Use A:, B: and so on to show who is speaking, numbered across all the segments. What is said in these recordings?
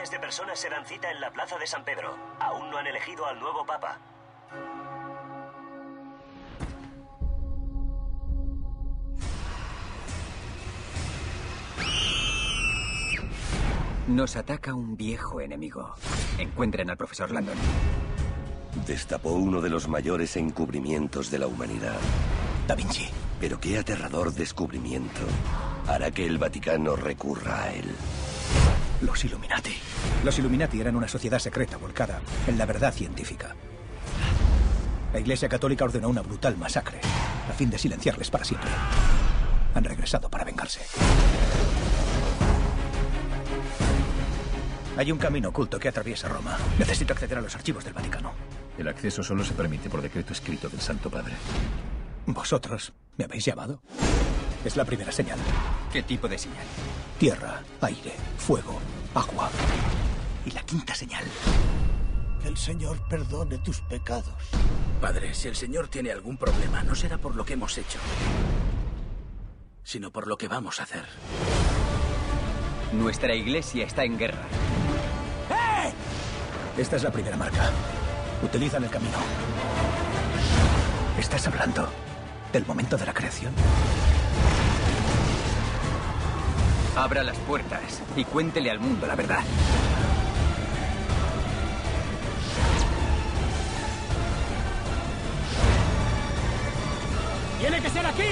A: Millones de personas se dan cita en la Plaza de San Pedro. Aún no han elegido al nuevo Papa.
B: Nos ataca un viejo enemigo. Encuentren al profesor Landon.
C: Destapó uno de los mayores encubrimientos de la humanidad.
B: Da Vinci.
C: Pero qué aterrador descubrimiento hará que el Vaticano recurra a él.
D: Los Illuminati. Los Illuminati eran una sociedad secreta volcada en la verdad científica. La Iglesia Católica ordenó una brutal masacre a fin de silenciarles para siempre. Han regresado para vengarse. Hay un camino oculto que atraviesa Roma. Necesito acceder a los archivos del Vaticano.
E: El acceso solo se permite por decreto escrito del Santo Padre.
D: ¿Vosotros me habéis llamado? Es la primera señal.
B: ¿Qué tipo de señal?
D: Tierra, aire, fuego, agua. Y la quinta señal.
F: Que el Señor perdone tus pecados.
G: Padre, si el Señor tiene algún problema, no será por lo que hemos hecho, sino por lo que vamos a hacer.
B: Nuestra iglesia está en guerra.
D: ¡Eh! Esta es la primera marca. Utilizan el camino. ¿Estás hablando del momento de la creación?
B: Abra las puertas y cuéntele al mundo la verdad.
D: ¡Tiene que ser aquí!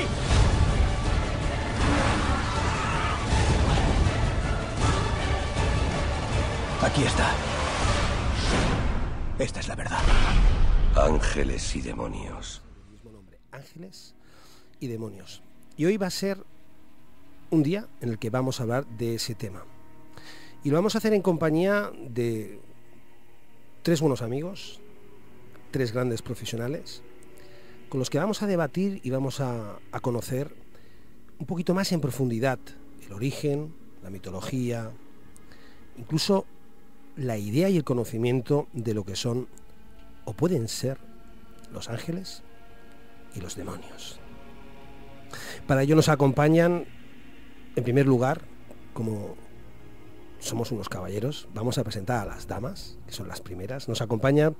D: Aquí está. Esta es la verdad.
C: Ángeles y demonios.
H: Ángeles y demonios. Y hoy va a ser un día en el que vamos a hablar de ese tema. Y lo vamos a hacer en compañía de tres buenos amigos, tres grandes profesionales, con los que vamos a debatir y vamos a conocer un poquito más en profundidad el origen, la mitología, incluso la idea y el conocimiento de lo que son o pueden ser los ángeles y los demonios. Para ello nos acompañan, en primer lugar, como somos unos caballeros, vamos a presentar a las damas, que son las primeras. Nos acompaña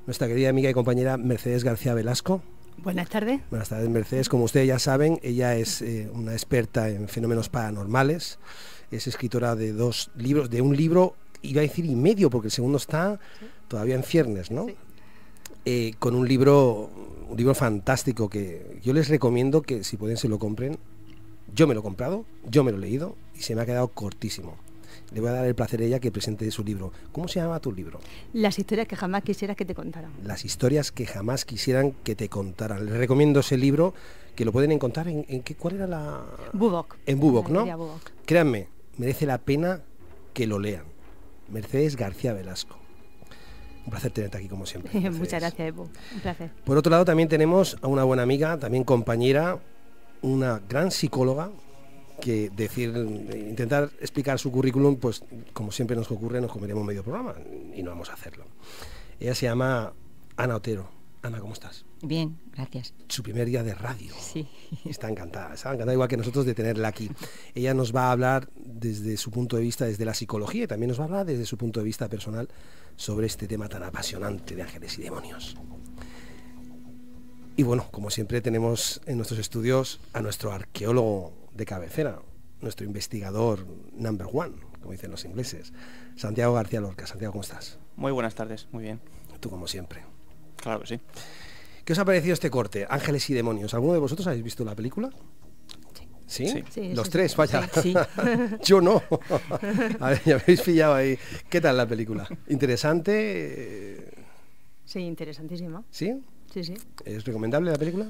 H: nuestra querida amiga y compañera Mercedes García Velasco.
I: Buenas tardes.
H: Buenas tardes, Mercedes. Como ustedes ya saben, ella es una experta en fenómenos paranormales. Es escritora de dos libros, de un libro, iba a decir y medio, porque el segundo está todavía en ciernes, ¿no? Sí. Con un libro fantástico que yo les recomiendo que si pueden se lo compren. Yo me lo he comprado, yo me lo he leído y se me ha quedado cortísimo. Le voy a dar el placer a ella que presente su libro. ¿Cómo se llama tu libro?
I: Las historias que jamás quisieras que te contaran.
H: Las historias que jamás quisieran que te contaran. Les recomiendo ese libro, que lo pueden encontrar en qué, ¿cuál era la...?
I: Bubok.
H: En Bubok, ¿no?
I: Bubok.
H: Créanme, merece la pena que lo lean. Mercedes García Velasco. Un placer tenerte aquí como siempre.
I: Muchas gracias, Evo. Un placer.
H: Por otro lado también tenemos a una buena amiga, también compañera, una gran psicóloga, que intentar explicar su currículum, pues como siempre nos ocurre, nos comeríamos medio programa y no vamos a hacerlo. Ella se llama Ana Otero. Ana, ¿cómo estás?
J: Bien, gracias.
H: Su primer día de radio.
J: Sí.
H: Está encantada igual que nosotros de tenerla aquí. Ella nos va a hablar desde su punto de vista, desde la psicología, y también nos va a hablar desde su punto de vista personal sobre este tema tan apasionante de ángeles y demonios. Y bueno, como siempre tenemos en nuestros estudios a nuestro arqueólogo de cabecera, nuestro investigador number one, como dicen los ingleses, Santiago García Lorca. Santiago, ¿cómo estás?
K: Muy buenas tardes, muy bien.
H: Tú como siempre.
K: Claro que sí.
H: ¿Qué os ha parecido este corte, Ángeles y Demonios? ¿Alguno de vosotros habéis visto la película? ¿Sí? ¿Sí?
I: Sí,
H: los
I: sí,
H: tres,
I: sí.
H: vaya.
I: Sí.
H: Yo no. A ver, ya me habéis pillado ahí. ¿Qué tal la película? ¿Interesante?
I: Sí, interesantísima.
H: ¿Sí?
I: Sí, sí.
H: ¿Es recomendable la película?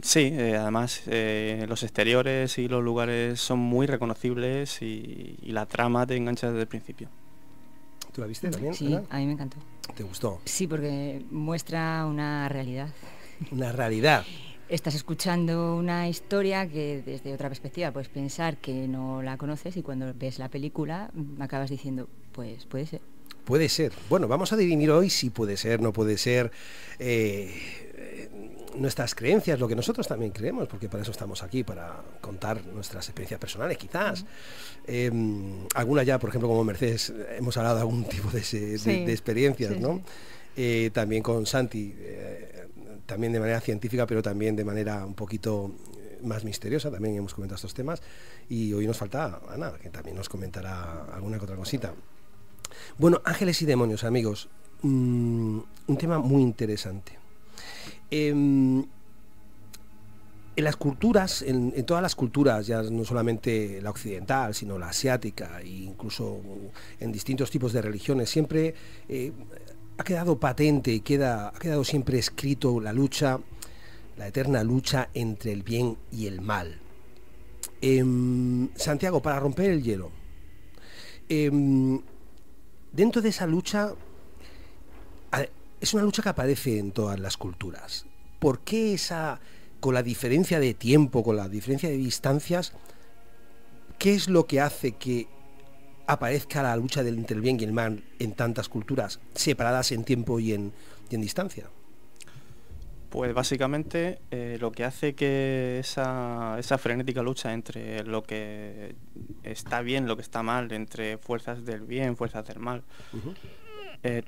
K: Sí, además los exteriores y los lugares son muy reconocibles y la trama te engancha desde el principio.
H: ¿Tú la viste también?
J: Sí,
H: Ana?
J: a mí me encantó.
H: ¿Te gustó?
J: Sí, porque muestra una realidad.
H: Una realidad.
J: Estás escuchando una historia que desde otra perspectiva puedes pensar que no la conoces y cuando ves la película acabas diciendo, pues puede ser.
H: Puede ser. Bueno, vamos a dirimir hoy si puede ser, no puede ser. nuestras creencias, lo que nosotros también creemos, porque para eso estamos aquí, para contar nuestras experiencias personales, quizás. Algunas ya, por ejemplo, como Mercedes, hemos hablado de algún tipo de experiencias, ¿no? También con Santi, también de manera científica, pero también de manera un poquito más misteriosa, también hemos comentado estos temas, y hoy nos falta Ana, que también nos comentará alguna que otra cosita. Bueno, ángeles y demonios, amigos, un tema muy interesante. En las culturas, en todas las culturas, ya no solamente la occidental, sino la asiática, e incluso en distintos tipos de religiones, siempre ha quedado patente y ha quedado siempre escrito la eterna lucha entre el bien y el mal. Santiago, para romper el hielo, dentro de esa lucha, es una lucha que aparece en todas las culturas. ¿Por qué con la diferencia de tiempo, con la diferencia de distancias, qué es lo que hace que aparezca la lucha entre el bien y el mal en tantas culturas, separadas en tiempo y en distancia?
K: Pues básicamente lo que hace que esa frenética lucha entre lo que está bien, lo que está mal, entre fuerzas del bien, fuerzas del mal,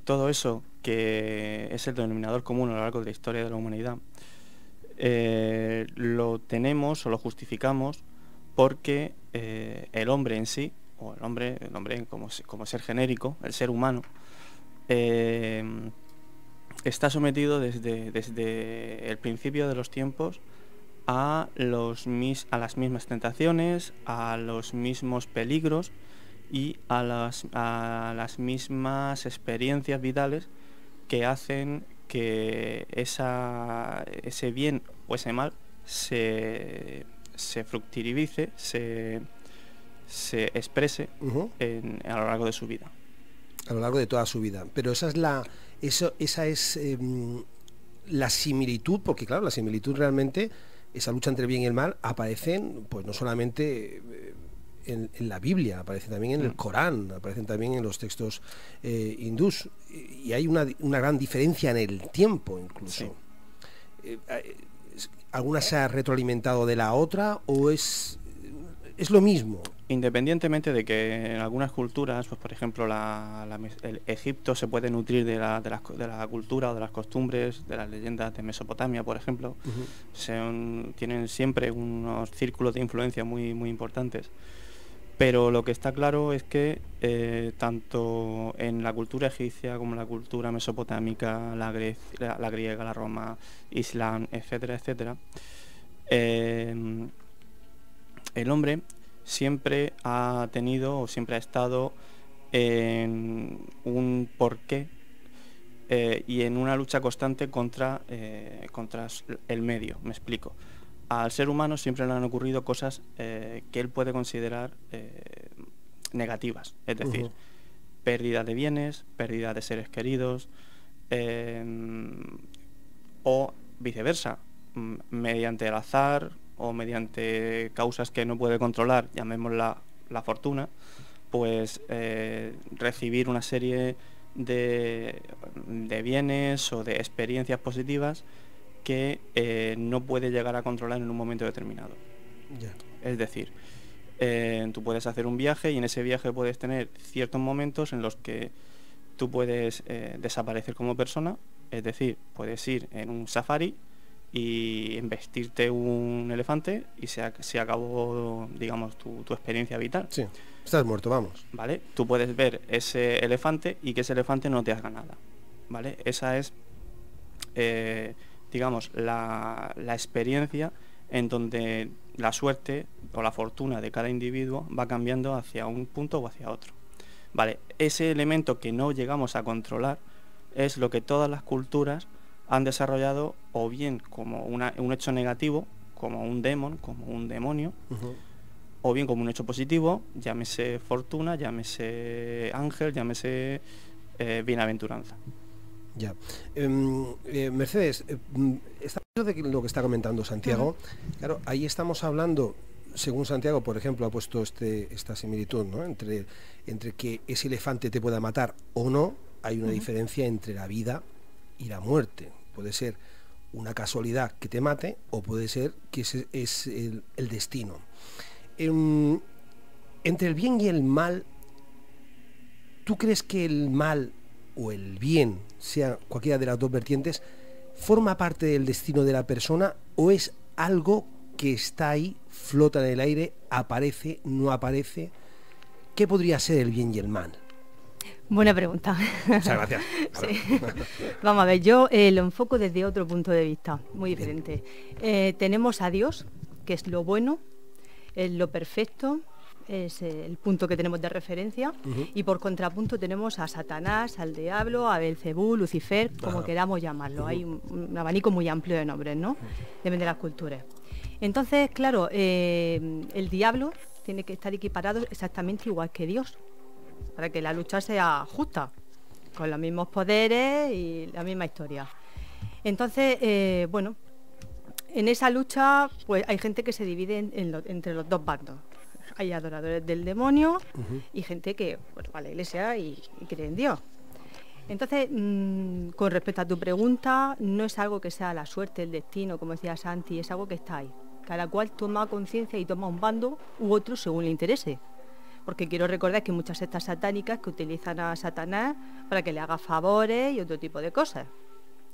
K: todo eso que es el denominador común a lo largo de la historia de la humanidad, lo tenemos o lo justificamos porque el hombre en sí, o el hombre como ser genérico, el ser humano, está sometido desde el principio de los tiempos a las mismas tentaciones, a los mismos peligros y a las mismas experiencias vitales que hacen que ese bien o ese mal se fructifique, se exprese a lo largo de su vida.
H: A lo largo de toda su vida. Pero esa es la similitud, porque claro, la similitud realmente, esa lucha entre el bien y el mal, aparecen pues no solamente en la Biblia, aparecen también en el Corán, aparecen también en los textos hindús, y hay una gran diferencia en el tiempo incluso. Sí. ¿Alguna se ha retroalimentado de la otra o es lo mismo?
K: Independientemente de que en algunas culturas, pues por ejemplo el Egipto se puede nutrir de la cultura o de las costumbres de las leyendas de Mesopotamia, por ejemplo, tienen siempre unos círculos de influencia muy, muy importantes. Pero lo que está claro es que tanto en la cultura egipcia como en la cultura mesopotámica, la griega, la Roma, Islam, etcétera, etcétera, el hombre siempre ha tenido o siempre ha estado en un porqué y en una lucha constante contra el medio. Me explico. Al ser humano siempre le han ocurrido cosas que él puede considerar negativas, es decir, pérdida de bienes, pérdida de seres queridos, o viceversa, mediante el azar o mediante causas que no puede controlar, llamémosla la fortuna, pues recibir una serie de bienes o de experiencias positivas que no puede llegar a controlar en un momento determinado. Es decir, tú puedes hacer un viaje y en ese viaje puedes tener ciertos momentos en los que tú puedes desaparecer como persona, es decir, puedes ir en un safari y embestirte un elefante y se acabó, digamos, tu experiencia vital.
H: Sí, estás muerto, vamos.
K: ¿Vale? Tú puedes ver ese elefante y que ese elefante no te haga nada, ¿vale? Esa es, digamos, la experiencia en donde la suerte o la fortuna de cada individuo va cambiando hacia un punto o hacia otro. ¿Vale? Ese elemento que no llegamos a controlar es lo que todas las culturas han desarrollado o bien como un hecho negativo, como un demon, como un demonio, o bien como un hecho positivo, llámese fortuna, llámese ángel, llámese bienaventuranza.
H: Ya. Mercedes, está de lo que está comentando Santiago. Claro, ahí estamos hablando, según Santiago, por ejemplo, ha puesto esta similitud, ¿no? Entre que ese elefante te pueda matar o no, hay una diferencia entre la vida y la muerte. Puede ser una casualidad que te mate o puede ser que ese es el destino. Entre el bien y el mal, ¿tú crees que el mal o el bien, sea cualquiera de las dos vertientes, forma parte del destino de la persona o es algo que está ahí, flota en el aire, aparece, no aparece? ¿Qué podría ser el bien y el mal?
I: Buena pregunta.
H: Muchas gracias.
I: Sí. Vamos a ver, yo lo enfoco desde otro punto de vista, muy diferente. Tenemos a Dios, que es lo bueno, es lo perfecto, es el punto que tenemos de referencia, y por contrapunto tenemos a Satanás, al diablo, a Belcebú, Lucifer, como queramos llamarlo. Hay un abanico muy amplio de nombres, ¿no? Depende de las culturas. Entonces, claro, el diablo tiene que estar equiparado exactamente igual que Dios, para que la lucha sea justa, con los mismos poderes y la misma historia. Entonces, bueno, en esa lucha pues hay gente que se divide entre los dos bandos. Hay adoradores del demonio y gente que bueno, va a la iglesia y cree en Dios. Entonces, con respecto a tu pregunta, no es algo que sea la suerte, el destino, como decía Santi, es algo que está ahí. Cada cual toma conciencia y toma un bando u otro según le interese. Porque quiero recordar que hay muchas sectas satánicas que utilizan a Satanás para que le haga favores y otro tipo de cosas.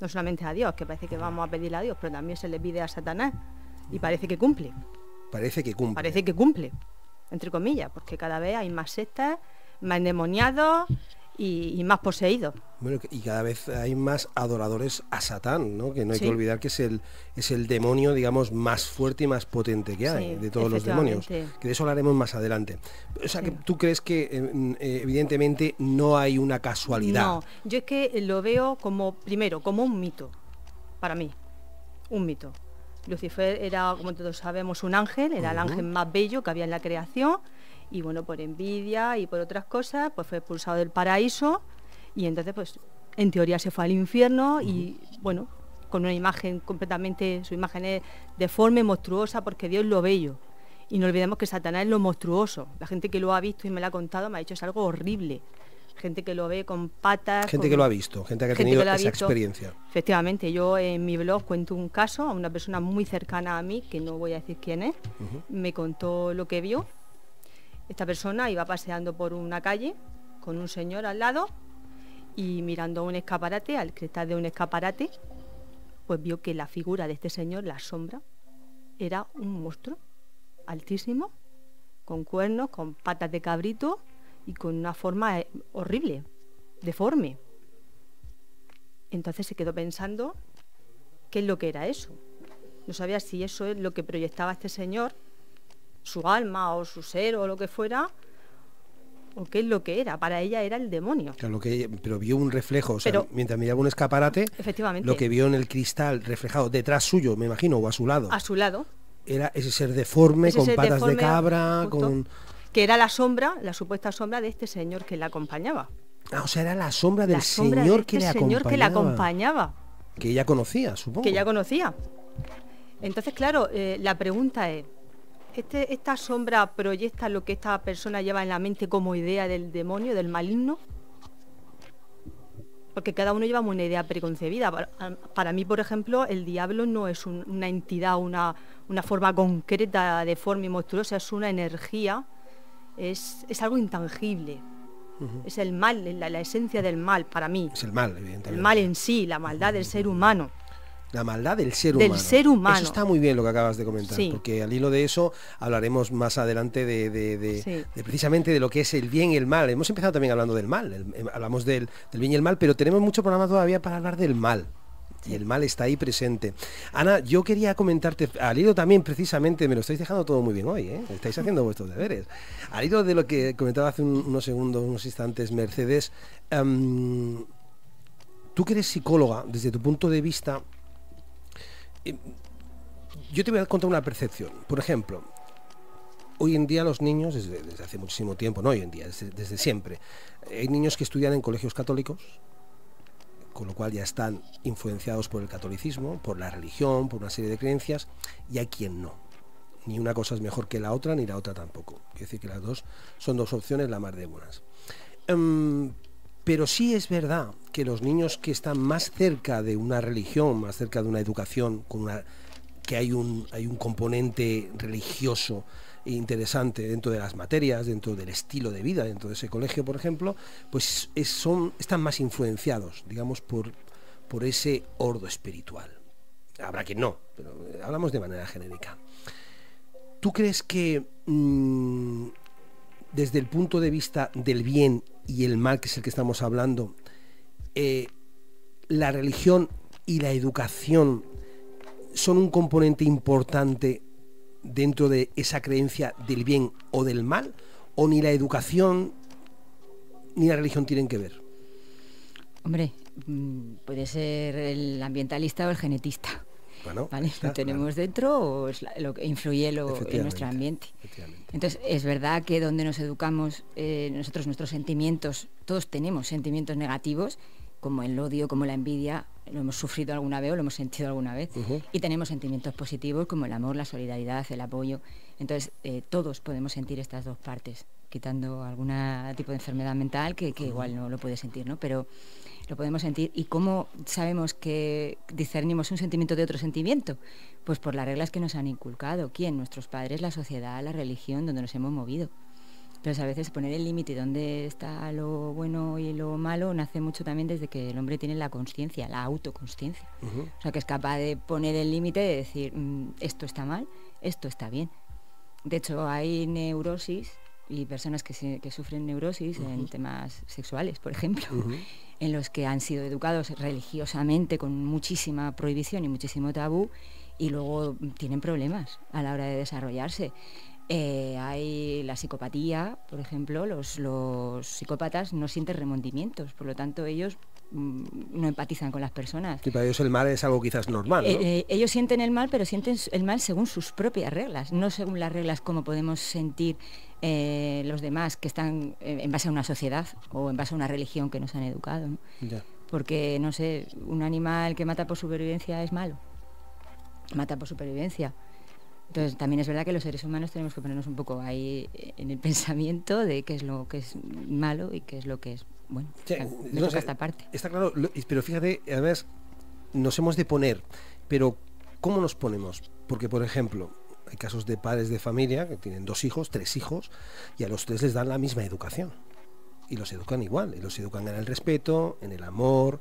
I: No solamente a Dios, que parece que vamos a pedirle a Dios, pero también se le pide a Satanás y parece que cumple.
H: Parece que cumple.
I: Parece que cumple, entre comillas, porque cada vez hay más sectas, más endemoniados y más poseídos.
H: Bueno, y cada vez hay más adoradores a Satán, ¿no? Que no hay que olvidar que es el demonio, digamos, más fuerte y más potente que hay, de todos los demonios. Que de eso hablaremos más adelante. O sea, que tú crees que evidentemente no hay una casualidad.
I: No, yo es que lo veo como, primero, como un mito, para mí, un mito. Lucifer era, como todos sabemos, un ángel, era el ángel más bello que había en la creación, y bueno, por envidia y por otras cosas, pues fue expulsado del paraíso, y entonces, pues, en teoría se fue al infierno, y bueno, con una imagen completamente, su imagen es deforme, monstruosa, porque Dios es lo bello. Y no olvidemos que Satanás es lo monstruoso. La gente que lo ha visto y me lo ha contado me ha dicho es algo horrible. Gente que lo ve con patas.
H: Gente que lo ha visto, gente que ha tenido esa experiencia.
I: Efectivamente, yo en mi blog cuento un caso a una persona muy cercana a mí, que no voy a decir quién es, me contó lo que vio. Esta persona iba paseando por una calle con un señor al lado y mirando un escaparate, al cristal de un escaparate, pues vio que la figura de este señor, la sombra, era un monstruo altísimo, con cuernos, con patas de cabrito y con una forma horrible, deforme. Entonces se quedó pensando qué es lo que era eso. No sabía si eso es lo que proyectaba este señor, su alma o su ser o lo que fuera, o qué es lo que era. Para ella era el demonio.
H: Claro, pero vio un reflejo, o sea, mientras miraba un escaparate,
I: efectivamente,
H: lo que vio en el cristal reflejado detrás suyo, me imagino, o a su lado.
I: A su lado.
H: Era ese ser deforme, ese con ser patas deforme, de cabra,
I: justo, que era la sombra, la supuesta sombra de este señor que la acompañaba.
H: Ah, o sea, era la sombra del señor que le acompañaba. Que ella conocía, supongo.
I: Que ella conocía. Entonces, claro, la pregunta es, ¿esta sombra proyecta lo que esta persona lleva en la mente como idea del demonio, del maligno? Porque cada uno lleva una idea preconcebida. Para mí, por ejemplo, el diablo no es una entidad, una forma concreta, deforme y monstruosa, es una energía, es algo intangible. Es el mal, la esencia del mal para mí.
H: Es el mal, evidentemente.
I: El mal en sí, la maldad del ser humano.
H: La maldad del ser humano.
I: Del ser humano.
H: Eso está muy bien lo que acabas de comentar, porque al hilo de eso hablaremos más adelante de precisamente de lo que es el bien y el mal. Hemos empezado también hablando del mal, hablamos del bien y el mal, pero tenemos mucho programa todavía para hablar del mal. Y el mal está ahí presente. Ana, yo quería comentarte, al hilo también precisamente, me lo estáis dejando todo muy bien hoy, ¿eh? Estáis haciendo vuestros deberes. Al hilo de lo que comentaba hace unos segundos, unos instantes, Mercedes, tú que eres psicóloga, desde tu punto de vista, yo te voy a contar una percepción. Por ejemplo, hoy en día los niños, desde hace muchísimo tiempo, no hoy en día, desde siempre, hay niños que estudian en colegios católicos, con lo cual ya están influenciados por el catolicismo, por la religión, por una serie de creencias, y hay quien no. Ni una cosa es mejor que la otra, ni la otra tampoco. Quiere decir que las dos son dos opciones la más de buenas. Pero sí es verdad que los niños que están más cerca de una religión, más cerca de una educación, que hay un componente religioso interesante dentro de las materias, dentro del estilo de vida, dentro de ese colegio, por ejemplo, pues están más influenciados, digamos, por ese ordo espiritual. Habrá quien no, pero hablamos de manera genérica. ¿Tú crees que desde el punto de vista del bien y el mal, que es el que estamos hablando, la religión y la educación son un componente importante dentro de esa creencia del bien o del mal, o ni la educación ni la religión tienen que ver?
J: Hombre, puede ser el ambientalista o el genetista.
H: Bueno,
J: ¿vale? ¿Lo tenemos dentro o es lo que influye en nuestro ambiente? Entonces, es verdad que donde nos educamos, nuestros sentimientos, todos tenemos sentimientos negativos, como el odio, como la envidia, lo hemos sufrido alguna vez o lo hemos sentido alguna vez, y tenemos sentimientos positivos como el amor, la solidaridad, el apoyo. Entonces, todos podemos sentir estas dos partes, quitando algún tipo de enfermedad mental que igual no lo puede sentir, ¿no? Pero lo podemos sentir. ¿Y cómo sabemos que discernimos un sentimiento de otro sentimiento? Pues por las reglas que nos han inculcado. ¿Quién? Nuestros padres, la sociedad, la religión, donde nos hemos movido. Entonces, a veces poner el límite dónde está lo bueno y lo malo nace mucho también desde que el hombre tiene la consciencia, la autoconsciencia. O sea, que es capaz de poner el límite, de decir, esto está mal, esto está bien. De hecho, hay neurosis y personas que sufren neurosis en temas sexuales, por ejemplo, en los que han sido educados religiosamente con muchísima prohibición y muchísimo tabú, y luego tienen problemas a la hora de desarrollarse. Hay la psicopatía, por ejemplo, los psicópatas no sienten remordimientos, por lo tanto ellos no empatizan con las personas.
H: Sí, para ellos el mal es algo quizás normal, ¿no?
J: Ellos sienten el mal, pero sienten el mal según sus propias reglas, no según las reglas como podemos sentir los demás que están en base a una sociedad o en base a una religión que nos han educado, ¿no?
H: Ya.
J: Porque, no sé, un animal que mata por supervivencia es malo, mata por supervivencia. Entonces, también es verdad que los seres humanos tenemos que ponernos un poco ahí en el pensamiento de qué es lo que es malo y qué es lo que es bueno.
H: Sí,
J: me toca esta parte.
H: Está claro, pero fíjate, además, nos hemos de poner, pero ¿cómo nos ponemos? Porque, por ejemplo, hay casos de padres de familia que tienen 2 hijos, 3 hijos, y a los 3 les dan la misma educación. Y los educan igual, y los educan en el respeto, en el amor,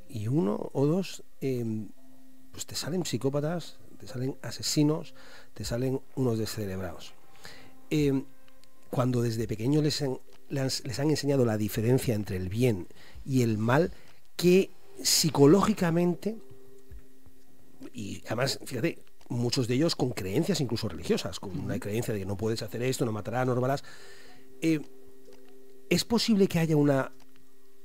H: y uno o dos, pues te salen psicópatas, te salen asesinos, te salen unos descerebrados. Cuando desde pequeños les han enseñado la diferencia entre el bien y el mal, que psicológicamente, y además, fíjate, muchos de ellos con creencias incluso religiosas, con una creencia de que no puedes hacer esto, no matarás, no robarás, ¿es posible que haya una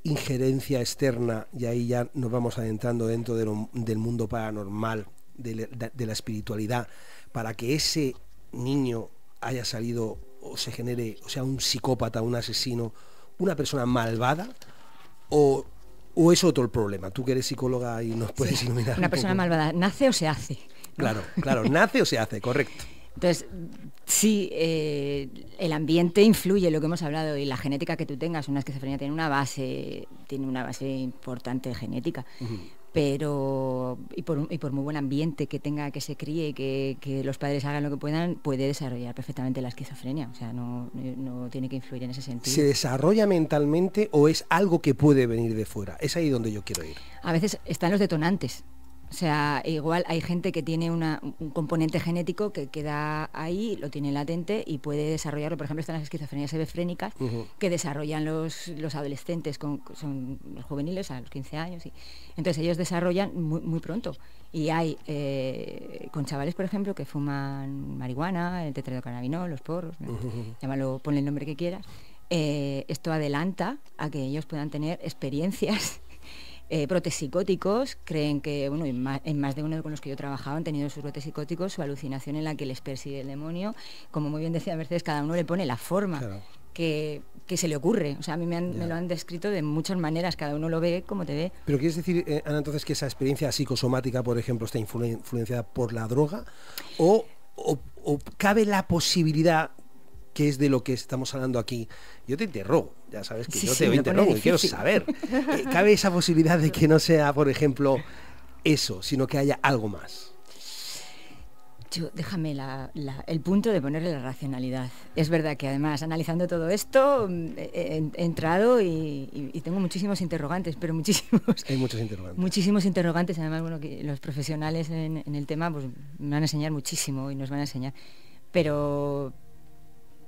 H: injerencia externa, y ahí ya nos vamos adentrando dentro del mundo paranormal, de la espiritualidad, para que ese niño haya salido o se genere, o sea, un psicópata, un asesino, una persona malvada, o es otro el problema? Tú que eres psicóloga y nos puedes iluminar.
J: Una persona malvada, ¿nace o se hace? ¿No?
H: Claro, nace o se hace, correcto.
J: Entonces, sí, el ambiente influye, lo que hemos hablado, y la genética que tú tengas. Una esquizofrenia tiene una base importante genética. Pero y por muy buen ambiente que tenga, que se críe, que los padres hagan lo que puedan, puede desarrollar perfectamente la esquizofrenia. O sea, no tiene que influir en ese sentido.
H: ¿Se desarrolla mentalmente o es algo que puede venir de fuera? Es ahí donde yo quiero ir.
J: A veces están los detonantes. O sea, igual hay gente que tiene un componente genético que queda ahí, lo tiene latente y puede desarrollarlo. Por ejemplo, están las esquizofrenias hebefrénicas que desarrollan los adolescentes, son los juveniles a los 15 años. Entonces ellos desarrollan muy pronto. Y hay con chavales, por ejemplo, que fuman marihuana, el tetrahidrocannabinol, los porros, llámalo, ponle el nombre que quieras. Esto adelanta a que ellos puedan tener experiencias brotes psicóticos. Creen que, bueno, en más de uno con los que yo he trabajado han tenido sus brotes psicóticos, su alucinación en la que les persigue el demonio. Como muy bien decía Mercedes, cada uno le pone la forma que se le ocurre. O sea, a mí me lo han descrito de muchas maneras, cada uno lo ve como te ve.
H: Pero ¿quieres decir, Ana, entonces que esa experiencia psicosomática, por ejemplo, está influenciada por la droga? ¿O cabe la posibilidad, que es de lo que estamos hablando aquí? Yo te interrogo, Ya sabes que
J: Sí,
H: yo
J: sí,
H: te
J: me lo pone
H: interrumpo y quiero
J: difícil.
H: saber. ¿Cabe esa posibilidad de que no sea, por ejemplo, eso, sino que haya algo más?
J: Déjame el punto de ponerle la racionalidad. Es verdad que además, analizando todo esto, he entrado y tengo muchísimos interrogantes, pero muchísimos.
H: Hay muchos interrogantes.
J: Muchísimos interrogantes. Además, bueno, que los profesionales en el tema pues me van a enseñar muchísimo y nos van a enseñar. Pero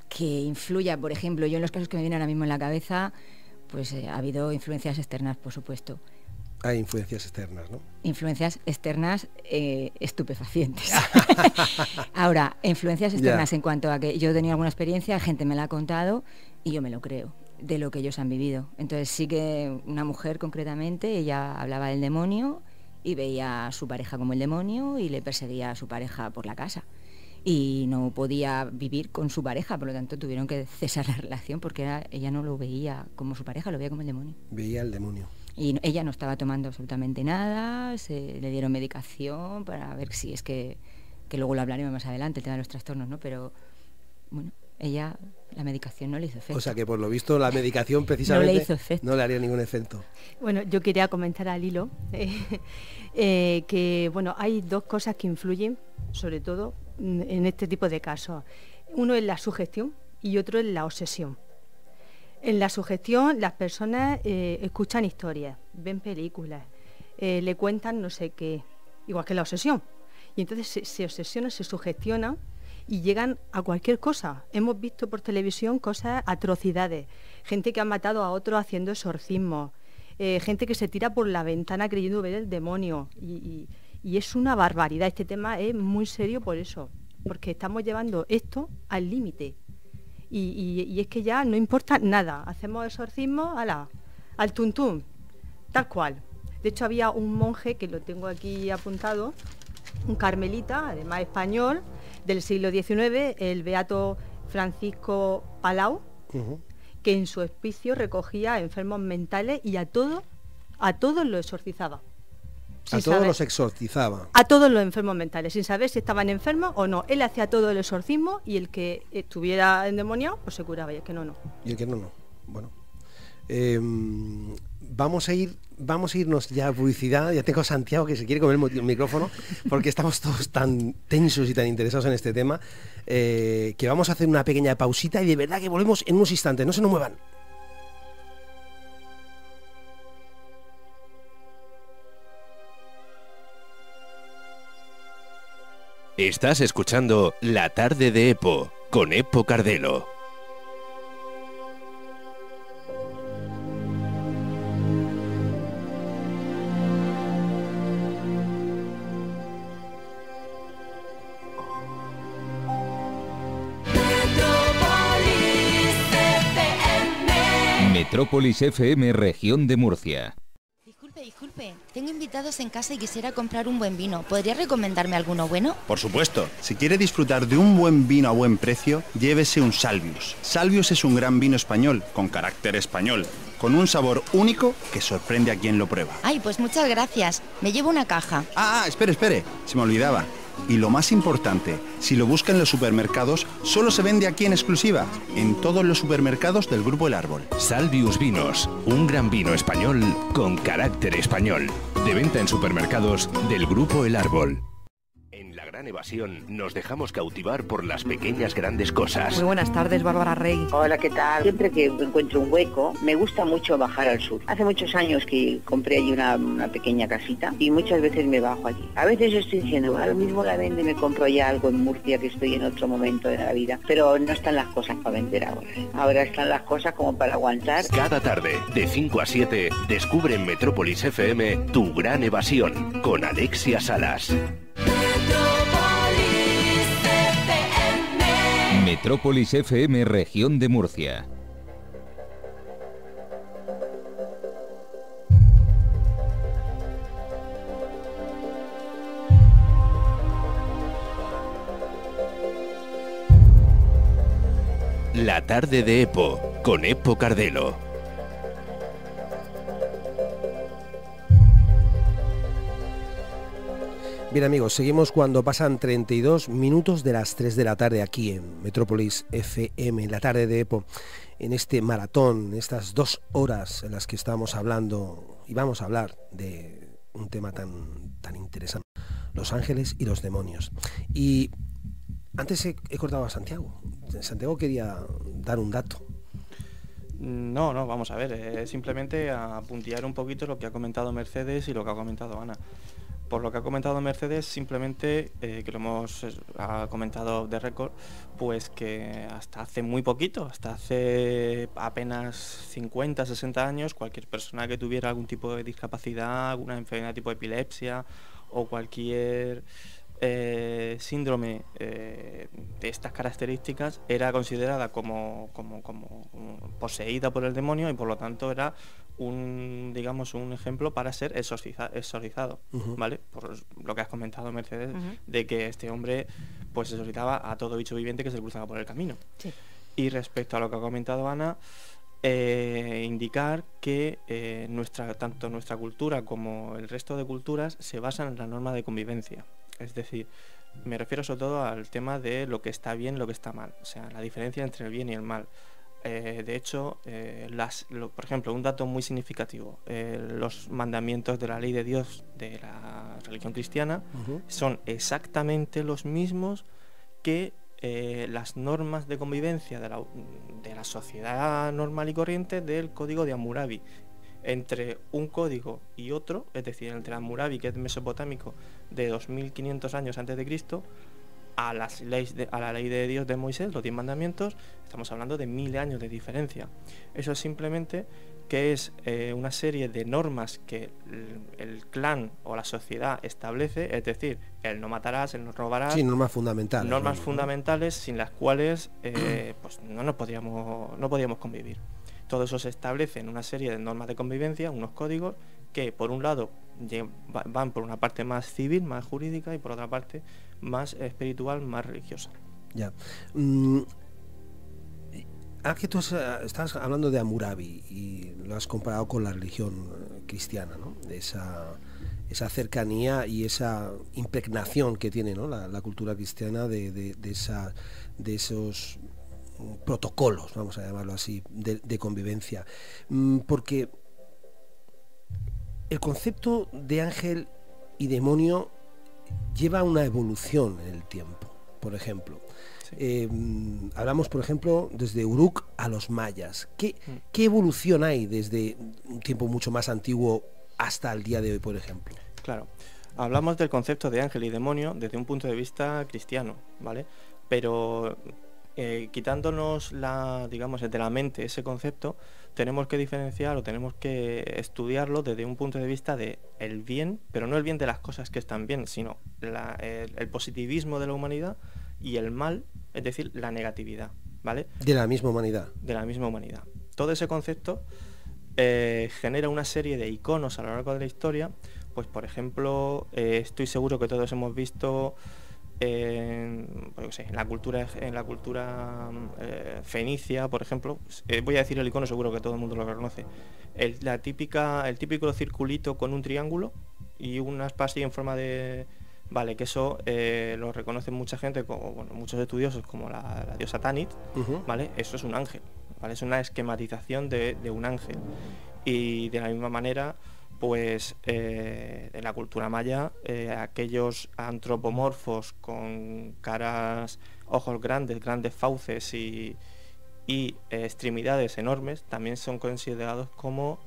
J: que influya, por ejemplo, yo en los casos que me vienen ahora mismo en la cabeza, pues ha habido influencias externas, por supuesto.
H: Hay influencias externas, ¿no?
J: Influencias externas estupefacientes. Ahora, influencias externas en cuanto a que yo he tenido alguna experiencia, gente me la ha contado y yo me lo creo, de lo que ellos han vivido. Entonces sí que una mujer concretamente, ella hablaba del demonio y veía a su pareja como el demonio y le perseguía a su pareja por la casa. Y no podía vivir con su pareja, por lo tanto tuvieron que cesar la relación porque ella no lo veía como su pareja, lo veía como el demonio.
H: Veía el demonio.
J: Y ella no estaba tomando absolutamente nada, le dieron medicación para ver si es que luego lo hablaremos más adelante, el tema de los trastornos, ¿no? Pero, bueno, ella, la medicación no le hizo efecto.
H: O sea que por lo visto la medicación precisamente
J: no le hizo efecto.
H: No le haría ningún efecto.
I: Bueno, yo quería comentar al hilo que, bueno, hay dos cosas que influyen, sobre todo en este tipo de casos. Uno es la sugestión y otro es la obsesión. En la sugestión las personas escuchan historias, ven películas, le cuentan no sé qué, igual que la obsesión. Y entonces se obsesionan, se sugestionan y llegan a cualquier cosa. Hemos visto por televisión cosas, atrocidades, gente que ha matado a otro haciendo exorcismos, gente que se tira por la ventana creyendo ver el demonio. Y es una barbaridad. Este tema es muy serio por eso, porque estamos llevando esto al límite. Y es que ya no importa nada. Hacemos exorcismo al tuntún, tal cual. De hecho, había un monje, que lo tengo aquí apuntado, un carmelita, además español, del siglo XIX, el beato Francisco Palau, que en su hospicio recogía enfermos mentales y a todos los exorcizaba.
H: A todos los exorcizaba.
I: A todos los enfermos mentales, sin saber si estaban enfermos o no. Él hacía todo el exorcismo y el que estuviera endemoniado, pues se curaba, y el que no.
H: Y el que no. Bueno. Vamos a irnos ya a publicidad. Ya tengo a Santiago que se quiere comer el micrófono porque estamos todos tan tensos y tan interesados en este tema que vamos a hacer una pequeña pausita y de verdad que volvemos en unos instantes. No se nos muevan.
C: Estás escuchando La Tarde de Epo, con Epo Cardelo.
L: Metrópolis FM, región de Murcia.
M: Disculpe, tengo invitados en casa y quisiera comprar un buen vino. ¿Podría recomendarme alguno bueno?
N: Por supuesto. Si quiere disfrutar de un buen vino a buen precio, llévese un Salvius. Salvius es un gran vino español, con carácter español, con un sabor único que sorprende a quien lo prueba.
M: Ay, pues muchas gracias. Me llevo una caja.
N: Espere. Se me olvidaba. Y lo más importante, si lo busca en los supermercados, solo se vende aquí en exclusiva, en todos los supermercados del Grupo El Árbol.
C: Salvius Vinos, un gran vino español con carácter español. De venta en supermercados del Grupo El Árbol. En La Gran Evasión nos dejamos cautivar por las pequeñas grandes cosas.
O: Muy buenas tardes, Bárbara Rey.
P: Hola, ¿qué tal? Siempre que encuentro un hueco, me gusta mucho bajar al sur. Hace muchos años que compré allí una pequeña casita y muchas veces me bajo allí. A veces estoy diciendo, lo mismo la vende y me compro ya algo en Murcia, que estoy en otro momento de la vida. Pero no están las cosas para vender ahora. Ahora están las cosas como para aguantar.
C: Cada tarde, de 5 a 7, descubre en Metrópolis FM Tu Gran Evasión, con Alexia Salas.
L: Metrópolis FM, región de Murcia.
C: La tarde de Epo, con Epo Cardelo.
H: Bien amigos, seguimos cuando pasan 32 minutos de las 3 de la tarde aquí en Metrópolis FM, la tarde de Epo. en este maratón, en estas 2 horas en las que estamos hablando y vamos a hablar de un tema tan interesante, los ángeles y los demonios. Y antes he cortado a Santiago. Santiago quería dar un dato.
K: No, vamos a ver, simplemente a puntear un poquito lo que ha comentado Mercedes y lo que ha comentado Ana. Por lo que ha comentado Mercedes, simplemente, que lo ha comentado de récord, pues que hasta hace muy poquito, hasta hace apenas 50, 60 años, cualquier persona que tuviera algún tipo de discapacidad, alguna enfermedad tipo epilepsia o cualquier síndrome de estas características era considerada como poseída por el demonio y por lo tanto era un ejemplo para ser exorcizado, ¿vale? Por lo que has comentado, Mercedes, de que este hombre pues exorcizaba a todo bicho viviente que se le cruzaba por el camino. Sí. Y respecto a lo que ha comentado Ana, indicar que tanto nuestra cultura como el resto de culturas se basan en la norma de convivencia. Es decir, me refiero sobre todo al tema de lo que está bien y lo que está mal, o sea, la diferencia entre el bien y el mal. De hecho, por ejemplo, un dato muy significativo, los mandamientos de la ley de Dios de la religión cristiana son exactamente los mismos que las normas de convivencia de la sociedad normal y corriente del código de Hammurabi. Entre un código y otro, es decir, entre Hammurabi, que es mesopotámico, de 2500 años antes de Cristo, a la ley de Dios de Moisés, los 10 mandamientos, estamos hablando de 1000 años de diferencia. Eso es simplemente que es una serie de normas que el clan o la sociedad establece, es decir, el no matarás, el no robarás.
H: Sí, normas fundamentales.
K: Normas fundamentales sin las cuales pues no podíamos convivir. Todo eso se establece en una serie de normas de convivencia, unos códigos que por un lado van por una parte más civil, más jurídica, y por otra parte más espiritual, más religiosa.
H: Ya. Aquí tú estás hablando de Hammurabi y lo has comparado con la religión cristiana, ¿no? Esa cercanía y esa impregnación que tiene, ¿no? la cultura cristiana de esos protocolos, vamos a llamarlo así, de convivencia. Porque el concepto de ángel y demonio lleva una evolución en el tiempo. Por ejemplo, sí. Hablamos, por ejemplo, desde Uruk a los mayas. ¿Qué evolución hay desde un tiempo mucho más antiguo hasta el día de hoy, por ejemplo?
K: Claro, hablamos del concepto de ángel y demonio desde un punto de vista cristiano, ¿vale? Pero quitándonos de la mente ese concepto, tenemos que diferenciar o tenemos que estudiarlo desde un punto de vista de el bien, pero no el bien de las cosas que están bien, sino el positivismo de la humanidad y el mal, es decir, la negatividad, ¿vale?
H: De la misma humanidad.
K: De la misma humanidad. Todo ese concepto genera una serie de iconos a lo largo de la historia. Pues por ejemplo, estoy seguro que todos hemos visto en la cultura fenicia, por ejemplo, voy a decir el icono, seguro que todo el mundo lo reconoce, el típico circulito con un triángulo y una aspa en forma de... Vale, que eso lo reconoce mucha gente, muchos estudiosos, como la diosa Tanit, ¿vale? Eso es un ángel, ¿vale? Es una esquematización de un ángel. Y de la misma manera, pues en la cultura maya, aquellos antropomorfos con caras, ojos grandes fauces y extremidades enormes, también son considerados como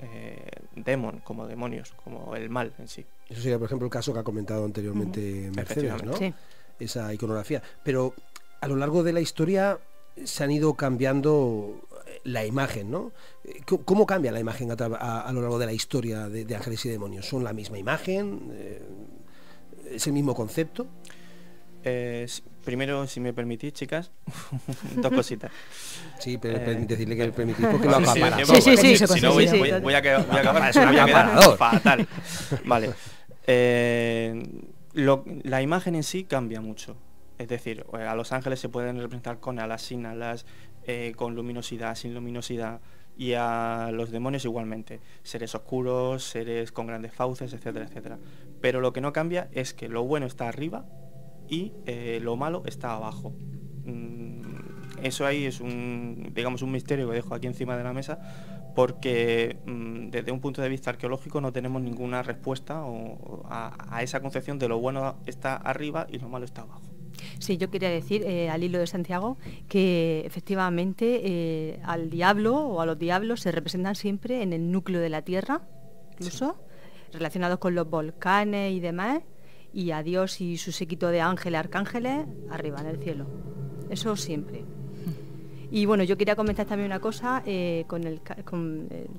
K: como demonios, como el mal en sí.
H: Eso sería, por ejemplo, el caso que ha comentado anteriormente Mercedes, ¿no? Sí. Esa iconografía. Pero a lo largo de la historia se han ido cambiando la imagen, ¿no? ¿Cómo cambia la imagen a lo largo de la historia de ángeles y demonios? ¿Son la misma imagen? ¿Es el mismo concepto?
K: Primero, si me permitís, chicas, dos cositas.
H: Sí, pero decirle que permitís porque lo acapara.
K: Sí. Si no, voy a acabar fatal. Vale. La imagen en sí cambia mucho. Es decir, a los ángeles se pueden representar con alas, sin alas, con luminosidad, sin luminosidad, y a los demonios igualmente. Seres oscuros, seres con grandes fauces, etcétera, etcétera. Pero lo que no cambia es que lo bueno está arriba y lo malo está abajo. eso ahí es digamos, un misterio que dejo aquí encima de la mesa, porque desde un punto de vista arqueológico no tenemos ninguna respuesta a esa concepción de lo bueno está arriba y lo malo está abajo.
I: Sí, yo quería decir, al hilo de Santiago, que efectivamente al diablo o a los diablos se representan siempre en el núcleo de la Tierra, incluso, relacionados con los volcanes y demás, y a Dios y su séquito de ángeles, arcángeles, arriba en el cielo. Eso siempre. Y bueno, yo quería comentar también una cosa con el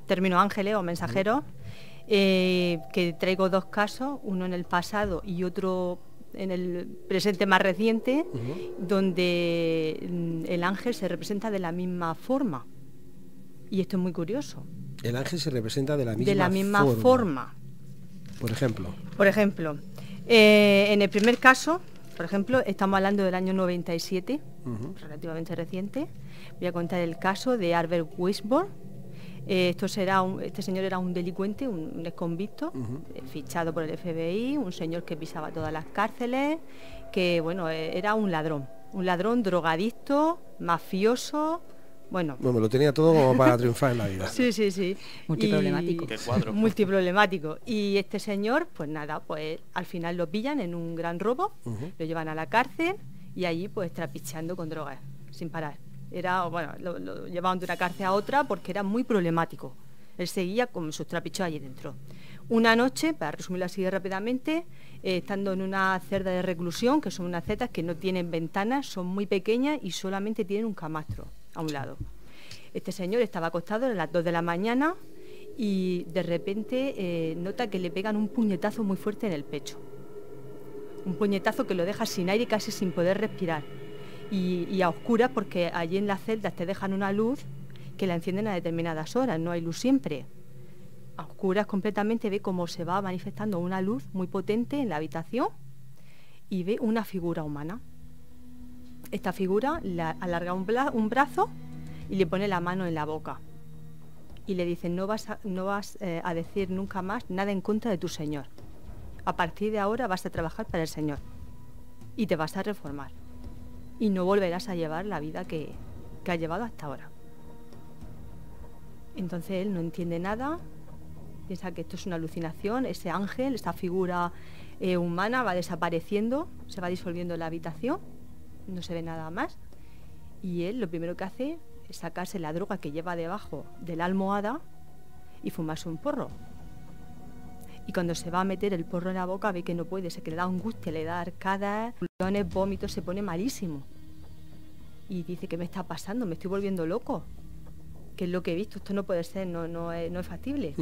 I: término ángeles o mensajeros, que traigo dos casos, uno en el pasado y otro en el presente más reciente, donde el ángel se representa de la misma forma. Y esto es muy curioso.
H: El ángel se representa de la
I: misma forma.
H: Por ejemplo,
I: en el primer caso, por ejemplo, estamos hablando del año 97, relativamente reciente. Voy a contar el caso de Albert Weisborn. Este señor era un delincuente, un exconvicto, fichado por el FBI, un señor que pisaba todas las cárceles, que bueno, era un ladrón, drogadicto, mafioso. Bueno,
H: lo tenía todo como para triunfar en la vida.
I: Sí.
J: Multiproblemático.
K: Qué cuadro.
I: Multiproblemático. Y este señor, pues nada, pues al final lo pillan en un gran robo, lo llevan a la cárcel y allí pues trapicheando con drogas, sin parar. Lo llevaban de una cárcel a otra porque era muy problemático. Él seguía con sus trapichos allí dentro. Una noche, para resumirlo así rápidamente, estando en una celda de reclusión, que son unas celdas que no tienen ventanas, son muy pequeñas y solamente tienen un camastro a un lado. Este señor estaba acostado a las 2 de la mañana y de repente nota que le pegan un puñetazo muy fuerte en el pecho. Un puñetazo que lo deja sin aire, casi sin poder respirar. Y a oscuras, porque allí en las celdas te dejan una luz que la encienden a determinadas horas, no hay luz siempre. A oscuras completamente ve cómo se va manifestando una luz muy potente en la habitación y ve una figura humana. Esta figura le alarga un brazo y le pone la mano en la boca y le dice: no vas a decir nunca más nada en contra de tu Señor. A partir de ahora vas a trabajar para el Señor y te vas a reformar y no volverás a llevar la vida que has llevado hasta ahora. Entonces él no entiende nada, piensa que esto es una alucinación, ese ángel, esta figura humana va desapareciendo, se va disolviendo en la habitación, no se ve nada más, y él lo primero que hace es sacarse la droga que lleva debajo de la almohada y fumarse un porro. Y cuando se va a meter el porro en la boca ve que no puede, se que le da angustia, le da arcadas, vómitos, se pone malísimo. Y dice: ¿qué me está pasando? Me estoy volviendo loco. ¿Qué es lo que he visto? Esto no puede ser, no es factible.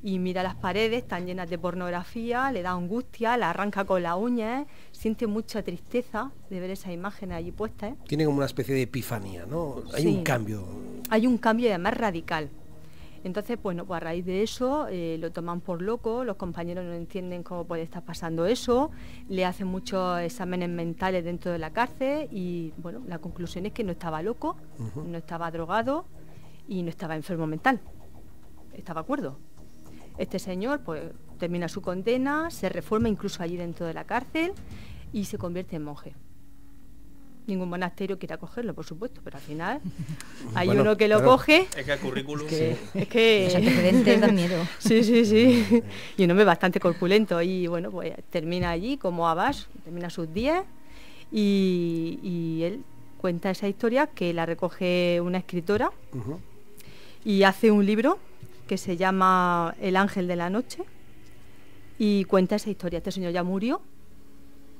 I: Y mira las paredes, están llenas de pornografía, le da angustia, la arranca con las uñas, siente mucha tristeza de ver esas imágenes allí puestas.
H: Tiene como una especie de epifanía, ¿no? Hay un cambio.
I: Hay un cambio además radical. Entonces, bueno, pues a raíz de eso lo toman por loco, los compañeros no entienden cómo puede estar pasando eso, le hacen muchos exámenes mentales dentro de la cárcel y, bueno, la conclusión es que no estaba loco, no estaba drogado y no estaba enfermo mental, estaba cuerdo. Este señor, pues, termina su condena, se reforma incluso allí dentro de la cárcel y se convierte en monje. Ningún monasterio quiere acogerlo, por supuesto, pero al final hay uno que lo coge.
K: Es que el currículum...
I: Es que
J: los antecedentes dan miedo.
I: Sí. Y un hombre bastante corpulento. Y bueno, pues termina allí como Abbas, termina sus días. Y él cuenta esa historia que la recoge una escritora y hace un libro que se llama El ángel de la noche y cuenta esa historia. Este señor ya murió,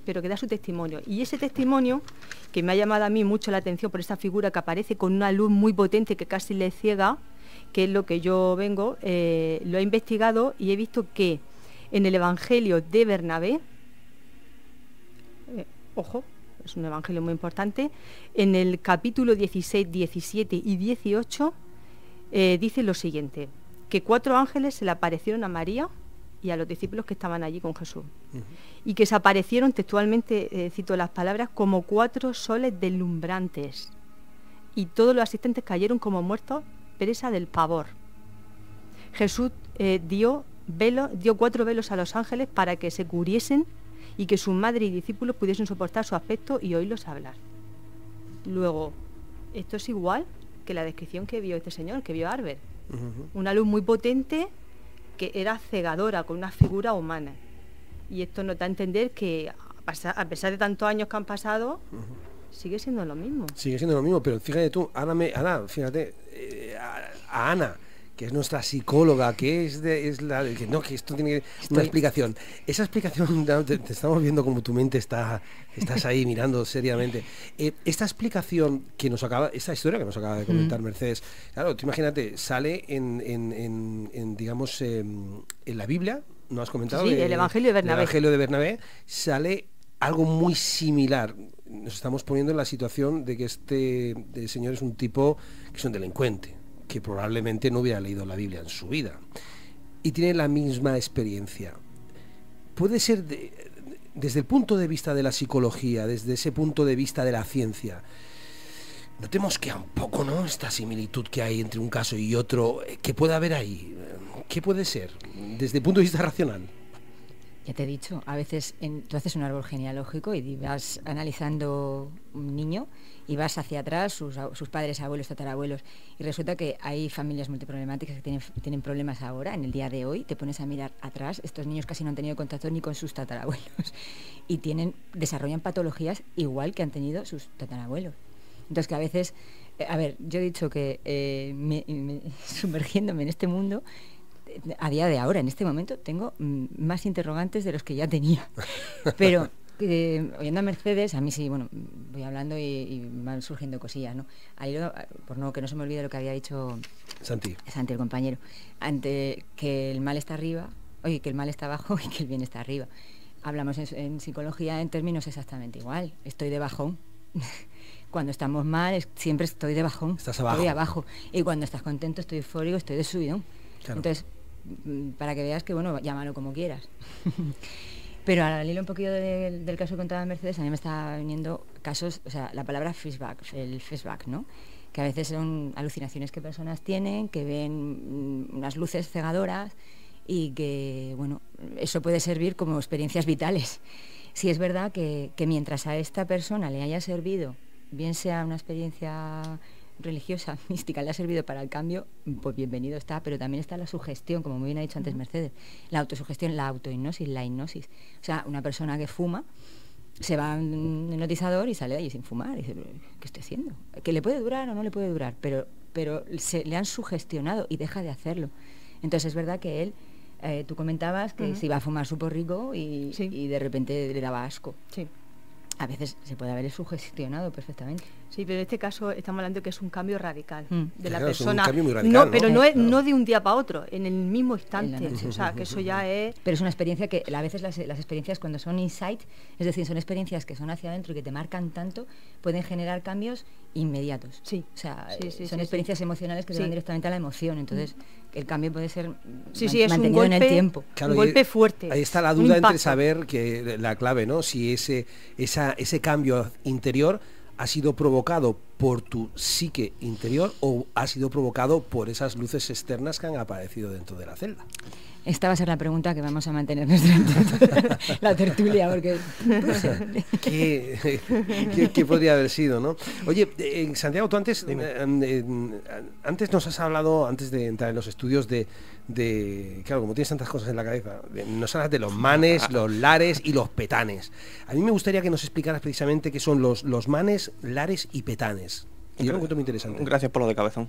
I: pero que da su testimonio. Y ese testimonio, que me ha llamado a mí mucho la atención por esa figura que aparece con una luz muy potente que casi le ciega, que es lo que yo vengo, lo he investigado y he visto que en el Evangelio de Bernabé, ojo, es un evangelio muy importante, en el capítulo 16, 17 y 18 dice lo siguiente, que 4 ángeles se le aparecieron a María y a los discípulos que estaban allí con Jesús. Y que se aparecieron textualmente, cito las palabras, como 4 soles deslumbrantes. Y todos los asistentes cayeron como muertos, presa del pavor. Jesús dio 4 velos a los ángeles para que se cubriesen y que su madre y discípulos pudiesen soportar su aspecto y oírlos hablar. Luego, Esto es igual que la descripción que vio este señor, que vio Albert. Una luz muy potente que era cegadora, con una figura humana. Y esto nos da a entender que a pesar de tantos años que han pasado, sigue siendo lo mismo.
H: Sigue siendo lo mismo, pero fíjate tú, Ana, fíjate, a Ana, que es nuestra psicóloga, que que esto tiene una explicación. Esa explicación, te estamos viendo como tu mente estás ahí mirando seriamente. Esta explicación esta historia que nos acaba de comentar Mercedes, claro, tú imagínate, sale en la Biblia, ¿no has comentado?
I: Sí, el Evangelio de Bernabé.
H: El Evangelio de Bernabé sale algo muy similar. Nos estamos poniendo en la situación de que este señor es un tipo que es un delincuente, que probablemente no hubiera leído la Biblia en su vida y tiene la misma experiencia. Puede ser desde el punto de vista de la psicología, desde ese punto de vista de la ciencia, notemos que un poco, ¿no?, esta similitud que hay entre un caso y otro, que puede haber ahí. ¿Qué puede ser desde el punto de vista racional?
J: Ya te he dicho, a veces tú haces un árbol genealógico y vas analizando un niño y vas hacia atrás, sus padres, abuelos, tatarabuelos, y resulta que hay familias multiproblemáticas que tienen problemas ahora, en el día de hoy. Te pones a mirar atrás, estos niños casi no han tenido contacto ni con sus tatarabuelos y desarrollan patologías igual que han tenido sus tatarabuelos. Entonces, que a veces, yo he dicho que sumergiéndome en este mundo, a día de ahora, en este momento, tengo más interrogantes de los que ya tenía. Pero oyendo a Mercedes, a mí sí, bueno, voy hablando y van surgiendo cosillas, ¿no? Al hilo, que no se me olvide lo que había dicho Santi, el compañero, ante que el mal está arriba, que el mal está abajo y que el bien está arriba. Hablamos en psicología en términos exactamente igual. Estoy de bajón. Cuando estamos mal, siempre estoy de bajón.
H: Estás abajo.
J: Estoy abajo. Y cuando estás contento, estoy eufórico, estoy de subidón. Claro. Entonces, para que veas que, bueno, llámalo como quieras. Pero al hilo un poquito del caso que contaba Mercedes, a mí me está viniendo casos, o sea, la palabra el flashback, ¿no? Que a veces son alucinaciones que personas tienen, que ven unas luces cegadoras y que, bueno, eso puede servir como experiencias vitales. Si es verdad que mientras a esta persona le haya servido, bien sea una experiencia religiosa, mística, le ha servido para el cambio, pues bienvenido está, pero también está la sugestión, como muy bien ha dicho antes Mercedes, la autosugestión, la autohipnosis, la hipnosis. O sea, una persona que fuma se va a un hipnotizador y sale de allí sin fumar y dice, ¿qué estoy haciendo? ¿Que le puede durar o no le puede durar? Pero le han sugestionado y deja de hacerlo. Entonces es verdad que él, tú comentabas que se iba a fumar su porrico y de repente le daba asco. Sí. A veces se puede haber sugestionado perfectamente.
I: Sí, pero en este caso estamos hablando de que es un cambio radical de la
H: persona.
I: Es un
H: cambio muy radical,
I: pero no de un día para otro, en el mismo instante. O sea, que eso ya es...
J: Pero es una experiencia que a veces las experiencias cuando son insight, es decir, son experiencias que son hacia adentro y que te marcan tanto, pueden generar cambios inmediatos. Sí. O sea, son experiencias emocionales que se van directamente a la emoción. Entonces, el cambio puede ser mantenido en el tiempo.
H: Claro,
I: un golpe fuerte.
H: Ahí está la duda entre saber que la clave, ¿no? Si ese cambio interior ha sido provocado por tu psique interior o ha sido provocado por esas luces externas que han aparecido dentro de la celda.
J: Esta va a ser la pregunta que vamos a mantener la tertulia, porque...
H: ¿Qué podría haber sido, no? Oye, Santiago, tú antes nos has hablado, antes de entrar en los estudios, claro, como tienes tantas cosas en la cabeza, nos hablas de los manes, los lares y los petanes. A mí me gustaría que nos explicaras precisamente qué son los manes, lares y petanes. Y yo lo encuentro muy interesante.
K: Gracias por lo de cabezón.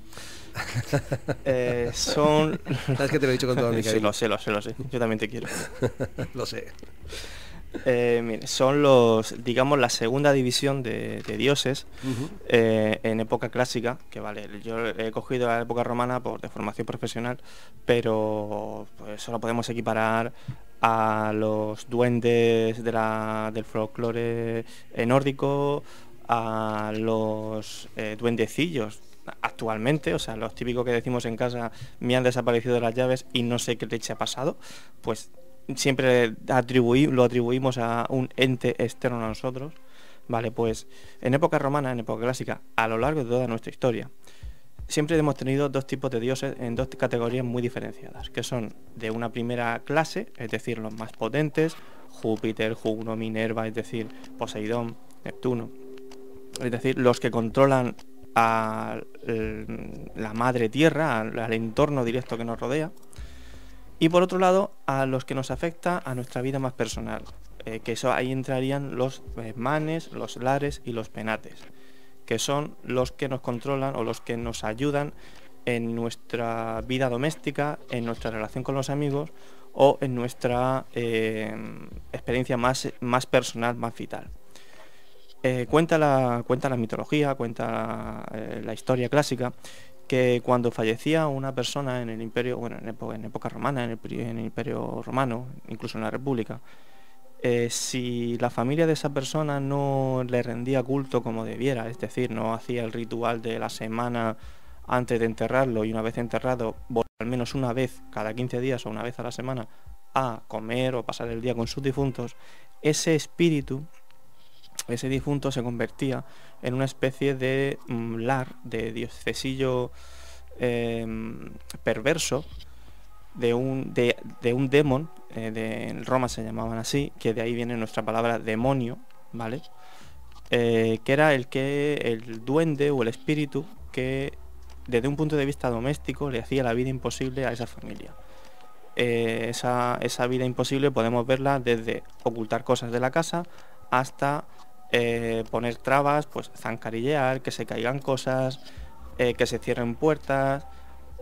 H: ¿Sabes que te lo he dicho con todo mi cariño?
K: Sí, lo sé. Yo también te quiero.
H: Lo sé.
K: Mire, son digamos, la segunda división de dioses en época clásica, que vale, yo he cogido la época romana de formación profesional, pero pues solo podemos equiparar a los duendes del folclore nórdico, a los duendecillos actualmente, o sea, los típicos que decimos en casa, me han desaparecido las llaves y no sé qué leche ha pasado, pues siempre lo atribuimos a un ente externo a nosotros. Vale, pues en época romana, en época clásica, a lo largo de toda nuestra historia, siempre hemos tenido dos tipos de dioses en dos categorías muy diferenciadas, que son de una primera clase, es decir, los más potentes, Júpiter, Juno, Minerva, es decir, Poseidón, Neptuno, es decir, los que controlan a la madre tierra, al entorno directo que nos rodea, y por otro lado a los que nos afecta a nuestra vida más personal, que eso ahí entrarían los manes, los lares y los penates, que son los que nos controlan o los que nos ayudan en nuestra vida doméstica, en nuestra relación con los amigos o en nuestra experiencia más personal, más vital. Cuenta la mitología, cuenta la historia clásica, que cuando fallecía una persona en el imperio, bueno, en época romana, en el imperio romano, incluso en la República, si la familia de esa persona no le rendía culto como debiera, es decir, no hacía el ritual de la semana antes de enterrarlo, y una vez enterrado, al menos una vez cada 15 días o una vez a la semana, a comer o pasar el día con sus difuntos, ese espíritu, ese difunto, se convertía en una especie de lar, de diocesillo perverso, de un demon, en Roma se llamaban así, que de ahí viene nuestra palabra demonio, ¿vale? Que era el duende o el espíritu que desde un punto de vista doméstico le hacía la vida imposible a esa familia. Esa vida imposible podemos verla desde ocultar cosas de la casa hasta poner trabas, pues zancarillear, que se caigan cosas, que se cierren puertas,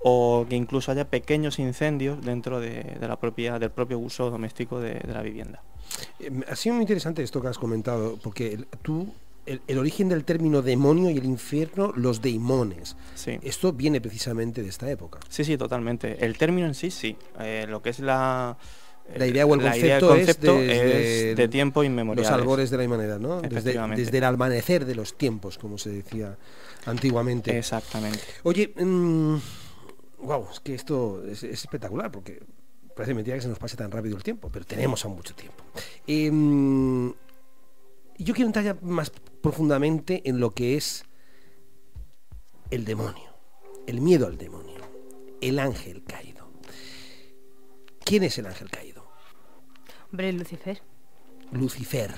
K: o que incluso haya pequeños incendios dentro del propio uso doméstico de la vivienda.
H: Ha sido muy interesante esto que has comentado, porque el origen del término demonio y el infierno, los deimones.
K: Sí.
H: Esto viene precisamente de esta época.
K: Sí, totalmente. El término en sí. Lo que es la
H: idea o el concepto
K: es de tiempo inmemorial.
H: Los albores de la humanidad, ¿no? Desde el amanecer de los tiempos, como se decía antiguamente.
K: Exactamente.
H: Oye, wow, es que esto es espectacular, porque parece mentira que se nos pase tan rápido el tiempo, pero tenemos aún mucho tiempo. Yo quiero entrar ya más profundamente en lo que es el demonio, el miedo al demonio, el ángel caído. ¿Quién es el ángel caído?
I: Hombre, Lucifer.
H: Lucifer.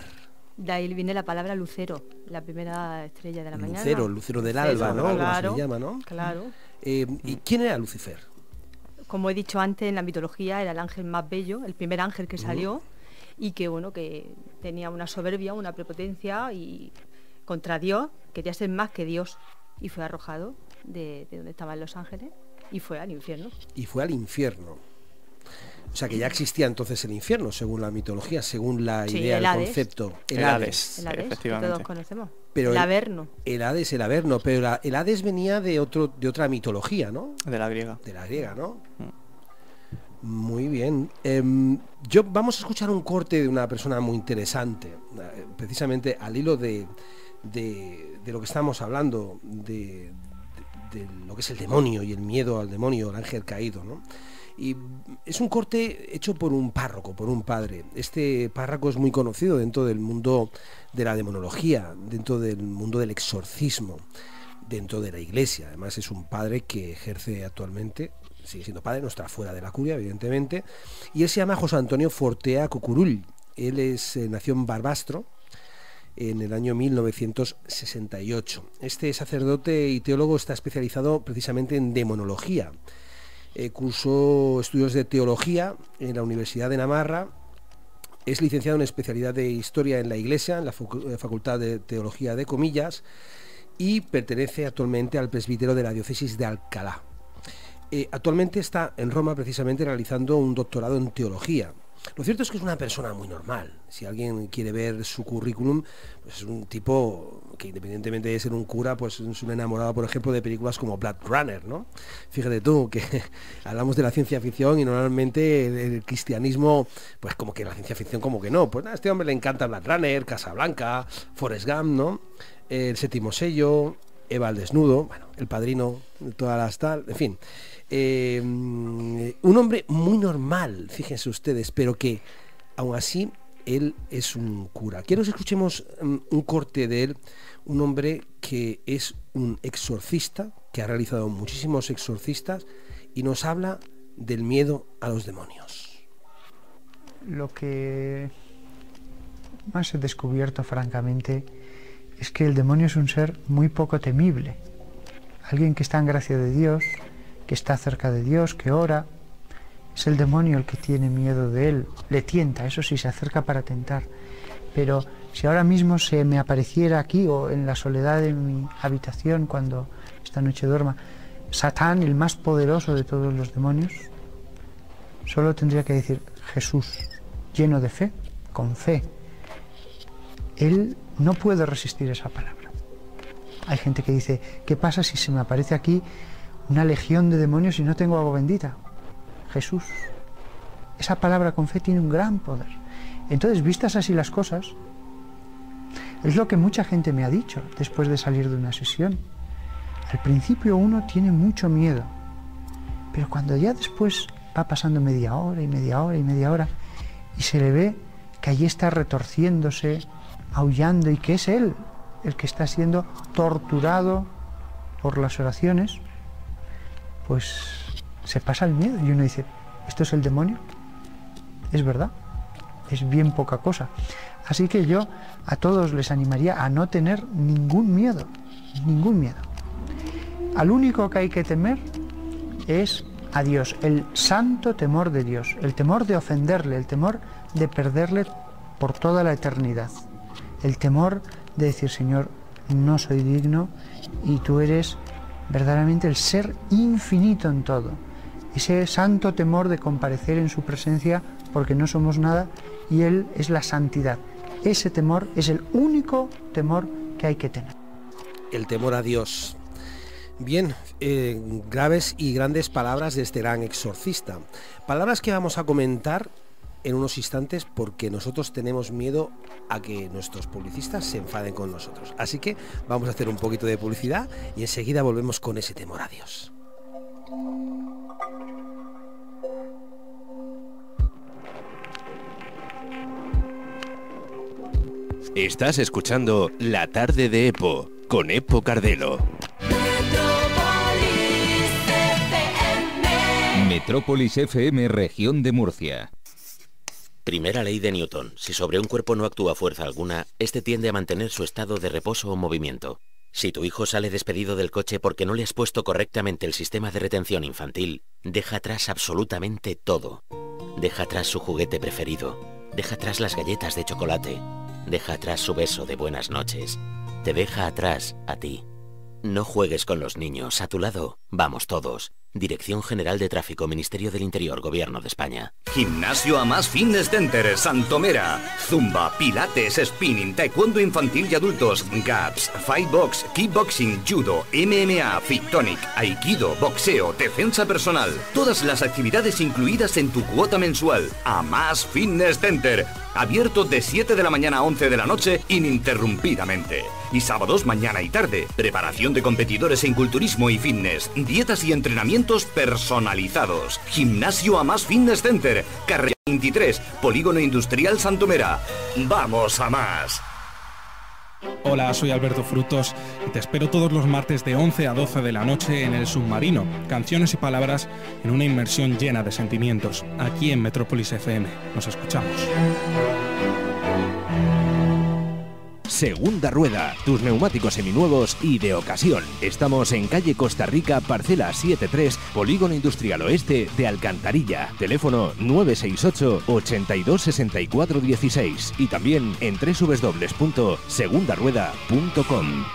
I: De ahí viene la palabra lucero, la primera estrella de la mañana.
H: El lucero del alba, ¿no?
I: Claro,
H: como se llama, ¿no?
I: Claro.
H: ¿Y quién era Lucifer?
I: Como he dicho antes, en la mitología era el ángel más bello, el primer ángel que salió, y que tenía una soberbia, una prepotencia, y contra Dios quería ser más que Dios, y fue arrojado de donde estaban los ángeles y fue al infierno. O sea que ya existía entonces el infierno, según la mitología, según la idea, el concepto.
K: El Hades, efectivamente.
I: Que todos conocemos.
H: Pero
I: el Averno.
H: El Averno, pero el Hades venía de otra mitología, ¿no?
K: De la griega.
H: De la griega, ¿no? Muy bien. Vamos a escuchar un corte de una persona muy interesante, precisamente al hilo de lo que estamos hablando, de lo que es el demonio y el miedo al demonio, el ángel caído, ¿no? Y es un corte hecho por un párroco, por un padre. Este párroco es muy conocido dentro del mundo de la demonología, dentro del mundo del exorcismo, dentro de la iglesia. Además es un padre que ejerce actualmente, sigue siendo padre, no está fuera de la curia, evidentemente, y él se llama José Antonio Fortea Cucurull. Él nació en Barbastro en el año 1968. Este sacerdote y teólogo está especializado precisamente en demonología. Cursó estudios de teología en la Universidad de Navarra, es licenciado en especialidad de Historia en la Iglesia, en la Facultad de Teología de Comillas, y pertenece actualmente al presbítero de la diócesis de Alcalá. Actualmente está en Roma precisamente realizando un doctorado en teología. Lo cierto es que es una persona muy normal. Si alguien quiere ver su currículum, pues es un tipo que, independientemente de ser un cura, pues es un enamorado, por ejemplo, de películas como Blade Runner, ¿no? Fíjate tú, que hablamos de la ciencia ficción y normalmente el cristianismo, pues como que la ciencia ficción como que no. Pues a este hombre le encanta Blade Runner, Casablanca, Forrest Gump, ¿no? El séptimo sello, Eva al desnudo, bueno, El Padrino, todas las tal, en fin. Un hombre muy normal, fíjense ustedes, pero que aún así él es un cura. Quiero que escuchemos un corte de él, un hombre que es un exorcista, que ha realizado muchísimos exorcistas y nos habla del miedo a los demonios.
O: Lo que más he descubierto francamente es que el demonio es un ser muy poco temible. alguien que está en gracia de Dios, que está cerca de Dios, que ora. Es el demonio el que tiene miedo de él, le tienta, eso sí, se acerca para tentar. Pero si ahora mismo se me apareciera aquí o en la soledad de mi habitación cuando esta noche duerma, Satán, el más poderoso de todos los demonios, solo tendría que decir Jesús, lleno de fe, con fe. Él no puede resistir esa palabra. Hay gente que dice, ¿qué pasa si se me aparece aquí una legión de demonios y no tengo agua bendita? Jesús. Esa palabra con fe tiene un gran poder. Entonces, vistas así las cosas, es lo que mucha gente me ha dicho después de salir de una sesión. Al principio uno tiene mucho miedo, pero cuando ya después va pasando media hora y media hora y media hora y se le ve que allí está retorciéndose, aullando y que es él el que está siendo torturado por las oraciones, pues se pasa el miedo y uno dice, ¿esto es el demonio? Es verdad, es bien poca cosa. Así que yo a todos les animaría a no tener ningún miedo, ningún miedo. Al único que hay que temer es a Dios, el santo temor de Dios, el temor de ofenderle, el temor de perderle por toda la eternidad, el temor de decir, Señor, no soy digno y tú eres verdaderamente el ser infinito en todo. Ese santo temor de comparecer en su presencia porque no somos nada y Él es la santidad. Ese temor es el único temor que hay que tener.
H: El temor a Dios. Bien, graves y grandes palabras de este gran exorcista. Palabras que vamos a comentar en unos instantes porque nosotros tenemos miedo a que nuestros publicistas se enfaden con nosotros. Así que vamos a hacer un poquito de publicidad y enseguida volvemos con ese temor a Dios.
C: Estás escuchando La Tarde de Epo, con Epo Cardelo.
L: Metrópolis FM, región de Murcia.
Q: Primera ley de Newton. Si sobre un cuerpo no actúa fuerza alguna, este tiende a mantener su estado de reposo o movimiento. Si tu hijo sale despedido del coche porque no le has puesto correctamente el sistema de retención infantil, deja atrás absolutamente todo. Deja atrás su juguete preferido. Deja atrás las galletas de chocolate. Deja atrás su beso de buenas noches. Te deja atrás a ti. No juegues con los niños. A tu lado, vamos todos. Dirección General de Tráfico, Ministerio del Interior, Gobierno de España.
R: Gimnasio Amas Fitness Center, Santomera. Zumba, pilates, spinning, taekwondo infantil y adultos, gaps, fightbox, kickboxing, judo, MMA, fitonic, aikido, boxeo, defensa personal. Todas las actividades incluidas en tu cuota mensual. Amas Fitness Center. Abierto de 7 de la mañana a 11 de la noche ininterrumpidamente. Y sábados mañana y tarde. Preparación de competidores en culturismo y fitness. Dietas y entrenamientos personalizados. Gimnasio Amas Fitness Center. Carrera 23. Polígono Industrial Santomera. ¡Vamos a más!
S: Hola, soy Alberto Frutos y te espero todos los martes de 11 a 12 de la noche en El Submarino. Canciones y palabras en una inmersión llena de sentimientos. Aquí en Metrópolis FM. Nos escuchamos.
C: Segunda Rueda, tus neumáticos seminuevos y de ocasión. Estamos en calle Costa Rica, parcela 73, Polígono Industrial Oeste de Alcantarilla. Teléfono 968 82 64 16 y también en www.segundarueda.com.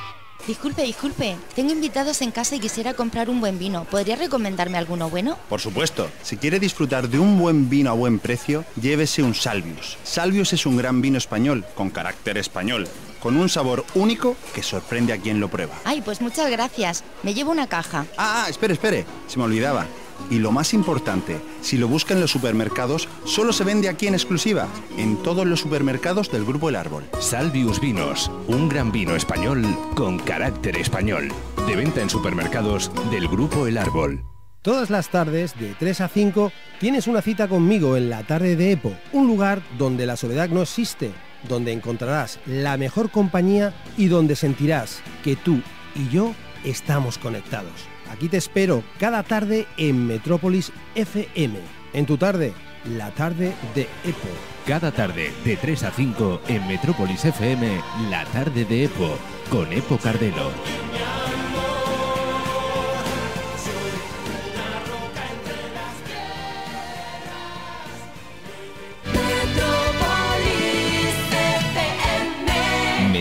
M: Disculpe, tengo invitados en casa y quisiera comprar un buen vino. ¿Podría recomendarme alguno bueno?
N: Por supuesto, si quiere disfrutar de un buen vino a buen precio, llévese un Salvius. Salvius es un gran vino español, con carácter español, con un sabor único que sorprende a quien lo prueba.
M: Ay, pues muchas gracias. Me llevo una caja.
N: Espere, se me olvidaba. Y lo más importante, si lo busca en los supermercados, solo se vende aquí en exclusiva, en todos los supermercados del Grupo El Árbol.
C: Salvius Vinos, un gran vino español con carácter español. De venta en supermercados del Grupo El Árbol.
H: Todas las tardes, de 3 a 5, tienes una cita conmigo en La Tarde de Epo, un lugar donde la soledad no existe, donde encontrarás la mejor compañía y donde sentirás que tú y yo estamos conectados. Aquí te espero cada tarde en Metrópolis FM. En tu tarde, La Tarde de Epo.
C: Cada tarde, de 3 a 5, en Metrópolis FM, La Tarde de Epo, con Epo Cardelo.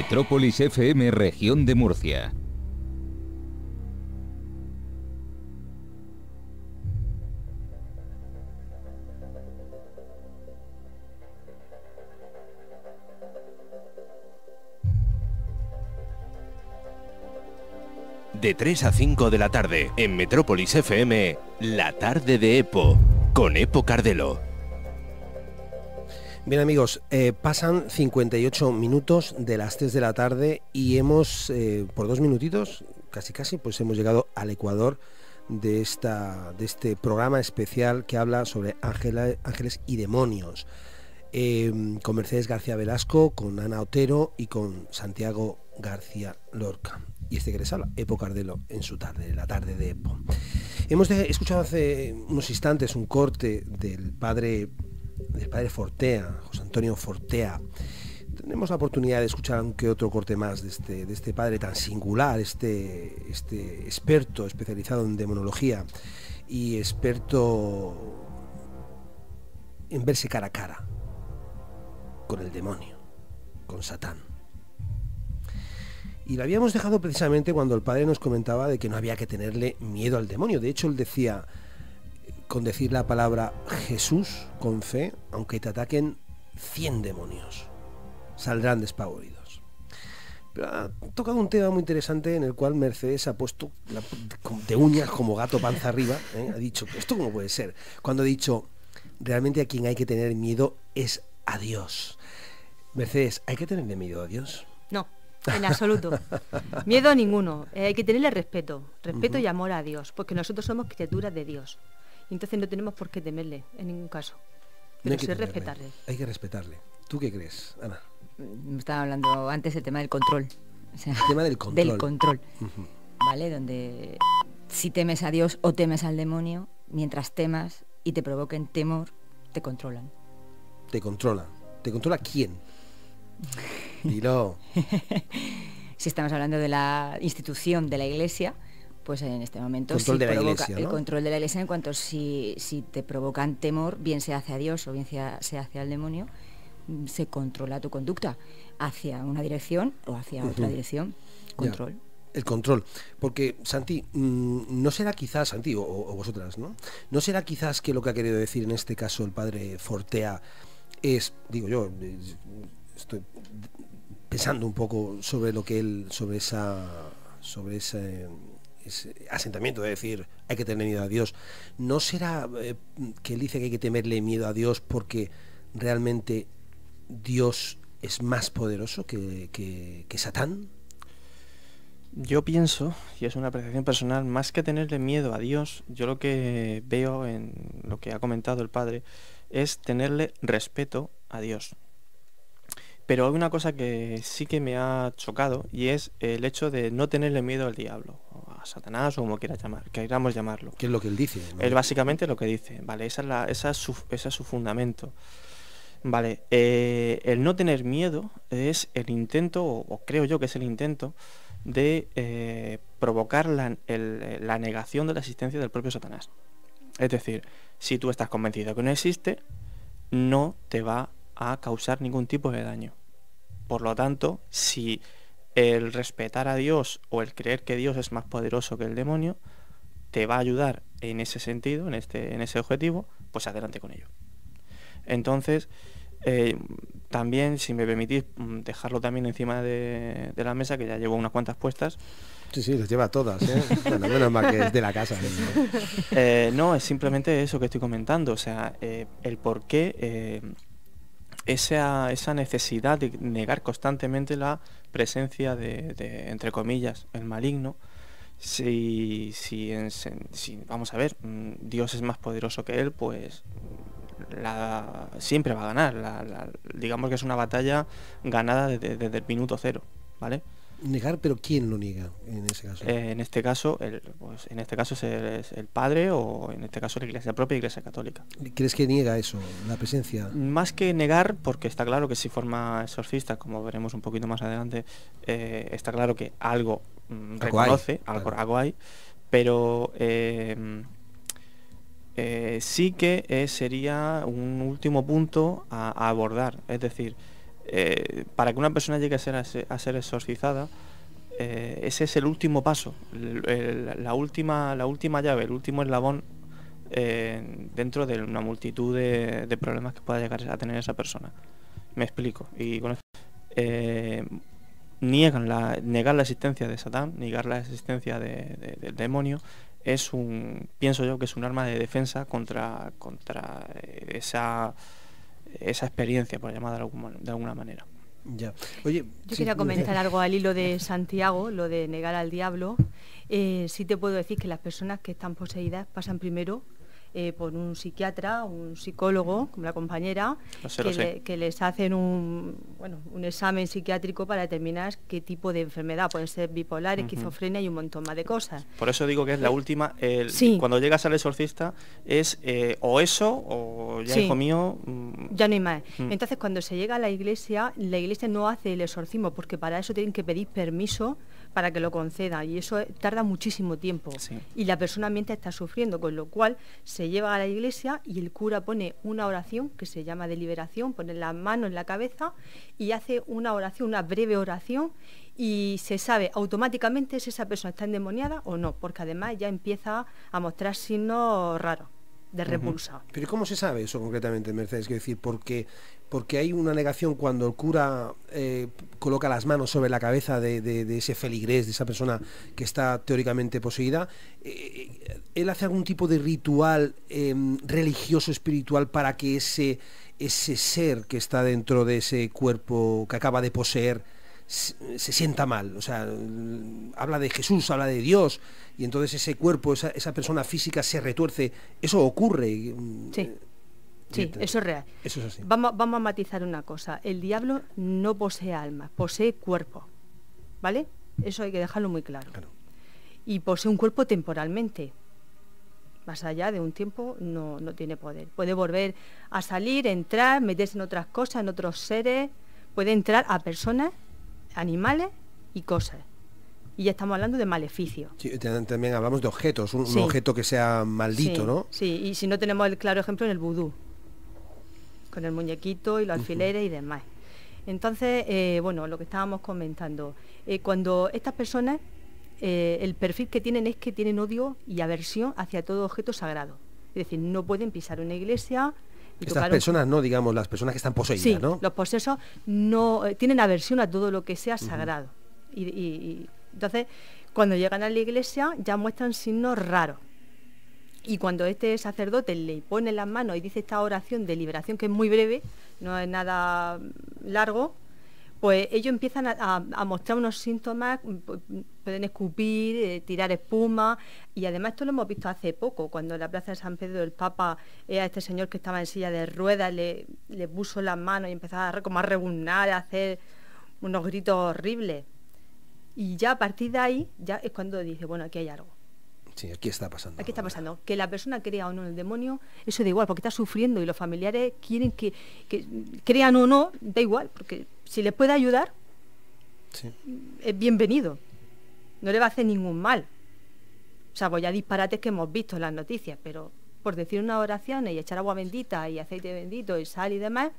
L: Metrópolis FM Región de Murcia.
C: De 3 a 5 de la tarde, en Metrópolis FM, La Tarde de Epo, con Epo Cardelo.
H: Bien amigos, pasan 58 minutos de las 3 de la tarde y hemos, por 2 minutitos, casi, pues hemos llegado al ecuador de este programa especial que habla sobre ángeles y demonios. Con Mercedes García Velasco, con Ana Otero y con Santiago García Lorca. Y este que les habla, Epo Cardelo, en su tarde, la tarde de Epo. Hemos escuchado hace unos instantes un corte del padre Fortea, José Antonio Fortea. Tenemos la oportunidad de escuchar un que otro corte más de este padre tan singular, este experto especializado en demonología y experto en verse cara a cara con el demonio, con Satán. Y lo habíamos dejado precisamente cuando el padre nos comentaba de que no había que tenerle miedo al demonio. De hecho, él decía, con decir la palabra Jesús con fe, aunque te ataquen 100 demonios, saldrán despavoridos. Pero ha tocado un tema muy interesante en el cual Mercedes ha puesto de uñas como gato panza arriba, ha dicho, ¿esto cómo puede ser? Cuando ha dicho, realmente a quien hay que tener miedo es a Dios. Mercedes, ¿hay que tenerle miedo a Dios?
I: No. En absoluto. Miedo a ninguno. Hay que tenerle respeto y amor a Dios, porque nosotros somos criaturas de Dios. Y entonces no tenemos por qué temerle en ningún caso. Pero no sí respetarle.
H: Hay que respetarle. ¿Tú qué crees, Ana?
J: Me estaba hablando antes el tema del control. O sea,
H: el tema del control.
J: Del control. ¿Vale? Donde si temes a Dios o temes al demonio, mientras temas y te provoquen temor, te controlan.
H: Te controla. ¿Te controla quién? Dilo.
J: Si estamos hablando de la institución de la Iglesia, pues en este momento
H: control de la Iglesia, ¿no?
J: El control de la Iglesia en cuanto si te provocan temor, bien sea hacia Dios o bien sea hacia el demonio, se controla tu conducta hacia una dirección o hacia otra dirección. Control.
H: Ya. El control, porque Santi, no será quizás, Santi o vosotras, ¿no será quizás que lo que ha querido decir en este caso el padre Fortea es, digo yo, estoy pensando un poco sobre lo que él, sobre ese asentamiento de decir hay que tener miedo a Dios. ¿No será que él dice que hay que temerle miedo a Dios porque realmente Dios es más poderoso que Satán?
K: Yo pienso, y es una apreciación personal, más que tenerle miedo a Dios, yo lo que veo en lo que ha comentado el padre es tenerle respeto a Dios. Pero hay una cosa que sí que me ha chocado y es el hecho de no tenerle miedo al diablo, o a Satanás o como queramos llamarlo.
H: ¿Qué es lo que él dice? ¿No?
K: Él básicamente lo que dice, ¿vale? Esa es su fundamento. Vale, el no tener miedo es el intento, o creo yo que es el intento, de provocar la negación de la existencia del propio Satanás. Es decir, si tú estás convencido que no existe, no te va a causar ningún tipo de daño. Por lo tanto, si el respetar a Dios o el creer que Dios es más poderoso que el demonio te va a ayudar en ese sentido, en ese objetivo, pues adelante con ello. Entonces, también, si me permitís dejarlo también encima de la mesa, que ya llevo unas cuantas puestas.
H: Sí, las lleva todas, ¿eh? Bueno, menos mal que es de la casa.
K: No, es simplemente eso que estoy comentando, o sea, el por qué esa necesidad de negar constantemente la presencia de entre comillas, el maligno, si vamos a ver, Dios es más poderoso que él, pues siempre va a ganar. Digamos que es una batalla ganada desde el minuto cero, ¿vale?
H: Negar, pero ¿quién lo niega en ese caso?
K: En este caso es el padre, o en este caso la propia Iglesia Católica.
H: ¿Crees que niega eso, la presencia?
K: Más que negar, porque está claro que si forma exorcista, como veremos un poquito más adelante, está claro que algo reconoce, algo hay, pero sí que sería un último punto a abordar, es decir, para que una persona llegue a ser exorcizada, ese es el último paso, la última llave, el último eslabón dentro de una multitud de problemas que pueda llegar a tener esa persona. Me explico. Y con esto, negar la existencia de Satán, negar la existencia del demonio, pienso yo que es un arma de defensa contra esa experiencia, por llamarla de alguna manera.
H: Ya. Oye,
I: yo quería comentar algo al hilo de Santiago, lo de negar al diablo. Sí te puedo decir que las personas que están poseídas pasan primero por un psiquiatra, un psicólogo, como la compañera, que les hacen un examen psiquiátrico para determinar qué tipo de enfermedad. Puede ser bipolar, esquizofrenia y un montón más de cosas.
K: Por eso digo que es la última. Cuando llegas al exorcista es o eso o ya, hijo mío...
I: ya no hay más. Entonces, cuando se llega a la iglesia no hace el exorcismo, porque para eso tienen que pedir permiso para que lo conceda, y eso tarda muchísimo tiempo. Y la persona mientras está sufriendo, con lo cual se lleva a la iglesia y el cura pone una oración que se llama de liberación, pone las manos en la cabeza y hace una oración, una breve oración, y se sabe automáticamente si esa persona está endemoniada o no, porque además ya empieza a mostrar signos raros de repulsa.
H: Pero ¿cómo se sabe eso concretamente, Mercedes? Quiero decir, porque hay una negación cuando el cura coloca las manos sobre la cabeza de ese feligrés, de esa persona que está teóricamente poseída. ¿Él hace algún tipo de ritual religioso, espiritual, para que ese ser que está dentro de ese cuerpo que acaba de poseer se sienta mal? O sea, habla de Jesús, habla de Dios, y entonces ese cuerpo, esa persona física se retuerce. ¿Eso ocurre?
I: Sí, eso es real.
H: Eso es así.
I: Vamos a matizar una cosa. El diablo no posee alma, posee cuerpo, ¿vale? Eso hay que dejarlo muy claro. Y posee un cuerpo temporalmente. Más allá de un tiempo no tiene poder. Puede volver a salir, entrar, meterse en otras cosas, en otros seres. Puede entrar a personas, animales y cosas. Y ya estamos hablando de maleficio.
H: Sí, también hablamos de objetos, un objeto que sea maldito, ¿no?
I: Sí, y si no, tenemos el claro ejemplo en el vudú, con el muñequito y los alfileres y demás. Entonces, lo que estábamos comentando, cuando estas personas, el perfil que tienen es que tienen odio y aversión hacia todo objeto sagrado. Es decir, no pueden pisar una iglesia.
H: Estas personas, no, digamos, las personas que están poseídas, ¿no?
I: Los posesos no tienen aversión a todo lo que sea sagrado. Y entonces, cuando llegan a la iglesia ya muestran signos raros. Y cuando este sacerdote le pone las manos y dice esta oración de liberación, que es muy breve, no es nada largo, pues ellos empiezan a mostrar unos síntomas, pueden escupir, tirar espuma, y además esto lo hemos visto hace poco, cuando en la plaza de San Pedro el Papa a este señor que estaba en silla de ruedas le puso las manos y empezaba como a rebuznar, a hacer unos gritos horribles. Y ya a partir de ahí, ya es cuando dice, bueno, aquí hay algo.
H: Sí, aquí está pasando.
I: Aquí está pasando. Que la persona crea o no en el demonio, eso da igual, porque está sufriendo y los familiares quieren que crean o no, da igual, porque si les puede ayudar, es bienvenido. No le va a hacer ningún mal. O sea, pues ya disparates que hemos visto en las noticias, pero por decir unas oraciones y echar agua bendita y aceite bendito y sal y demás,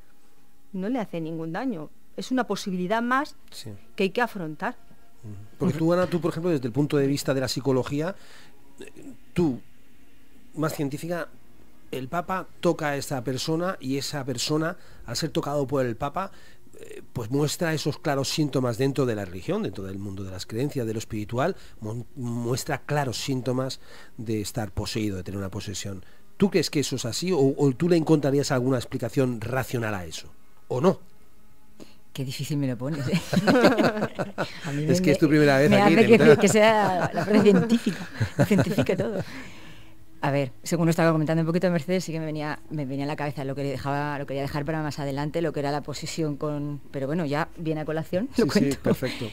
I: no le hace ningún daño. Es una posibilidad más que hay que afrontar.
H: Porque tú, Ana, por ejemplo, desde el punto de vista de la psicología, tú, más científica, el Papa toca a esa persona y esa persona, al ser tocado por el Papa, pues muestra esos claros síntomas dentro de la religión, dentro del mundo de las creencias, de lo espiritual, muestra claros síntomas de estar poseído, de tener una posesión. ¿Tú crees que eso es así o tú le encontrarías alguna explicación racional a eso? ¿O no?
J: Qué difícil me lo pones, ¿eh?
H: A mí es que es tu primera vez aquí.
J: Que sea la parte científica, lo científica todo. A ver, según estaba comentando un poquito Mercedes, sí que me venía a la cabeza lo quería dejar para más adelante, lo que era la posesión con... Pero bueno, ya viene a colación, lo cuento.
H: Sí, perfecto.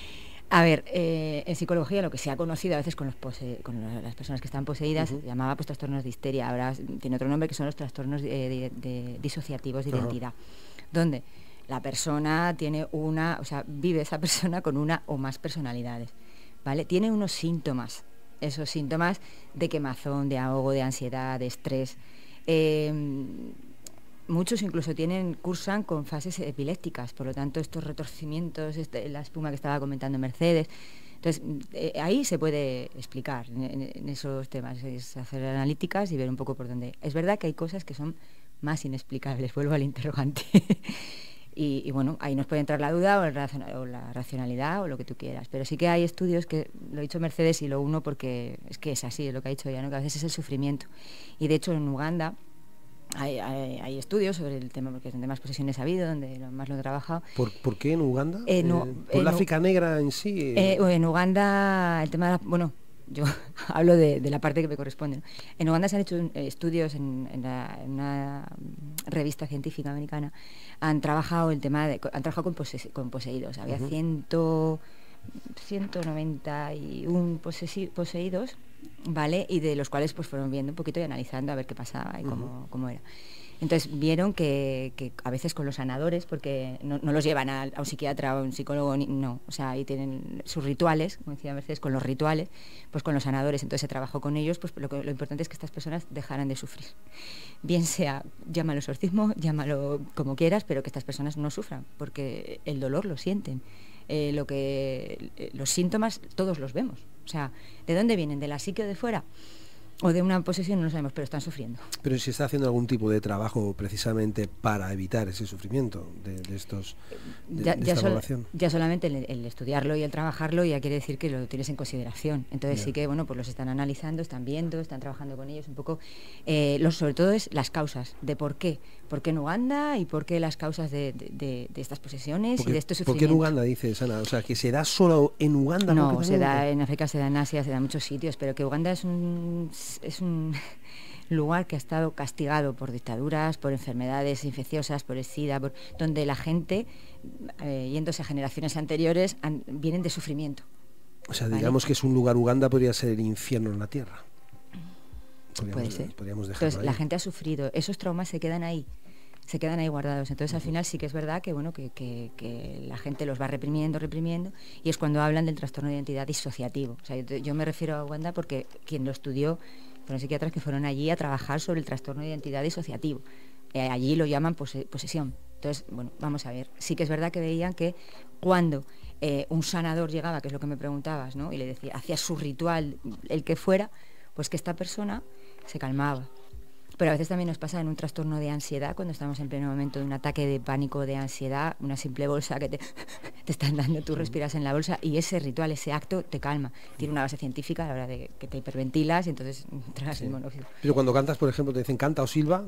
J: A ver, en psicología lo que se ha conocido a veces con las personas que están poseídas se llamaba pues trastornos de histeria, ahora tiene otro nombre que son los trastornos disociativos de identidad, donde la persona vive esa persona con una o más personalidades, ¿vale? Tiene unos síntomas, esos síntomas de quemazón, de ahogo, de ansiedad, de estrés, muchos incluso cursan con fases epilépticas, por lo tanto estos retorcimientos, la espuma que estaba comentando Mercedes. Entonces, ahí se puede explicar en esos temas, es hacer analíticas y ver un poco por dónde. Es verdad que hay cosas que son más inexplicables, vuelvo al interrogante. y bueno, ahí nos puede entrar la duda o la racionalidad o lo que tú quieras. Pero sí que hay estudios que, lo ha dicho Mercedes y lo uno porque es que es así, es lo que ha dicho ella, ¿no? Que a veces es el sufrimiento. Y de hecho en Uganda hay estudios sobre el tema, porque es donde más posesiones ha habido, donde más lo he trabajado.
H: ¿Por qué en Uganda? ¿Por la África negra en sí?
J: En Uganda el tema yo hablo de la parte que me corresponde, ¿no? En Uganda se han hecho estudios en una revista científica americana, han trabajado con poseídos. Había 191 poseídos, ¿vale? Y de los cuales pues fueron viendo un poquito y analizando a ver qué pasaba y cómo era. Entonces vieron que a veces con los sanadores, porque no los llevan a un psiquiatra o a un psicólogo, no, o sea, ahí tienen sus rituales, como decía Mercedes, con los rituales, pues con los sanadores, entonces se trabajó con ellos, pues lo importante es que estas personas dejaran de sufrir. Bien sea, llámalo exorcismo, llámalo como quieras, pero que estas personas no sufran, porque el dolor lo sienten. Los síntomas todos los vemos. O sea, ¿de dónde vienen? ¿De la psique o de fuera? O de una posesión, no lo sabemos, pero están sufriendo.
H: Pero si está haciendo algún tipo de trabajo precisamente para evitar ese sufrimiento de esta población.
J: Ya solamente el estudiarlo y el trabajarlo ya quiere decir que lo tienes en consideración. Entonces sí que, bueno, pues los están analizando, están viendo, están trabajando con ellos un poco. Sobre todo es las causas de por qué. ¿Por qué en Uganda y por qué las causas de estas posesiones y de estos sufrimientos?
H: ¿Por qué en Uganda, dices, Ana? O sea, ¿que se da solo en Uganda?
J: No, se da en África, se da en Asia, se da en muchos sitios, pero que Uganda es un lugar que ha estado castigado por dictaduras, por enfermedades infecciosas, por el SIDA, donde la gente, yéndose a generaciones anteriores, vienen de sufrimiento.
H: O sea, digamos que es un lugar, Uganda podría ser el infierno en la tierra.
J: Puede ser.
H: Entonces
J: la gente ha sufrido, esos traumas se quedan ahí guardados. Entonces al final sí que es verdad que bueno que la gente los va reprimiendo y es cuando hablan del trastorno de identidad disociativo. O sea, yo me refiero a Uganda porque quien lo estudió fueron psiquiatras que fueron allí a trabajar sobre el trastorno de identidad disociativo. Allí lo llaman posesión. Entonces, bueno, vamos a ver. Sí que es verdad que veían que cuando un sanador llegaba, que es lo que me preguntabas, ¿no? Y le decía, hacía su ritual, el que fuera, pues que esta persona se calmaba. Pero a veces también nos pasa en un trastorno de ansiedad, cuando estamos en pleno momento de un ataque de pánico, de ansiedad, una simple bolsa que te están dando, tú respiras en la bolsa y ese ritual, ese acto te calma. Tiene una base científica a la hora de que te hiperventilas y entonces tragas el monóxido.
H: Pero cuando cantas, por ejemplo, te dicen canta o silba,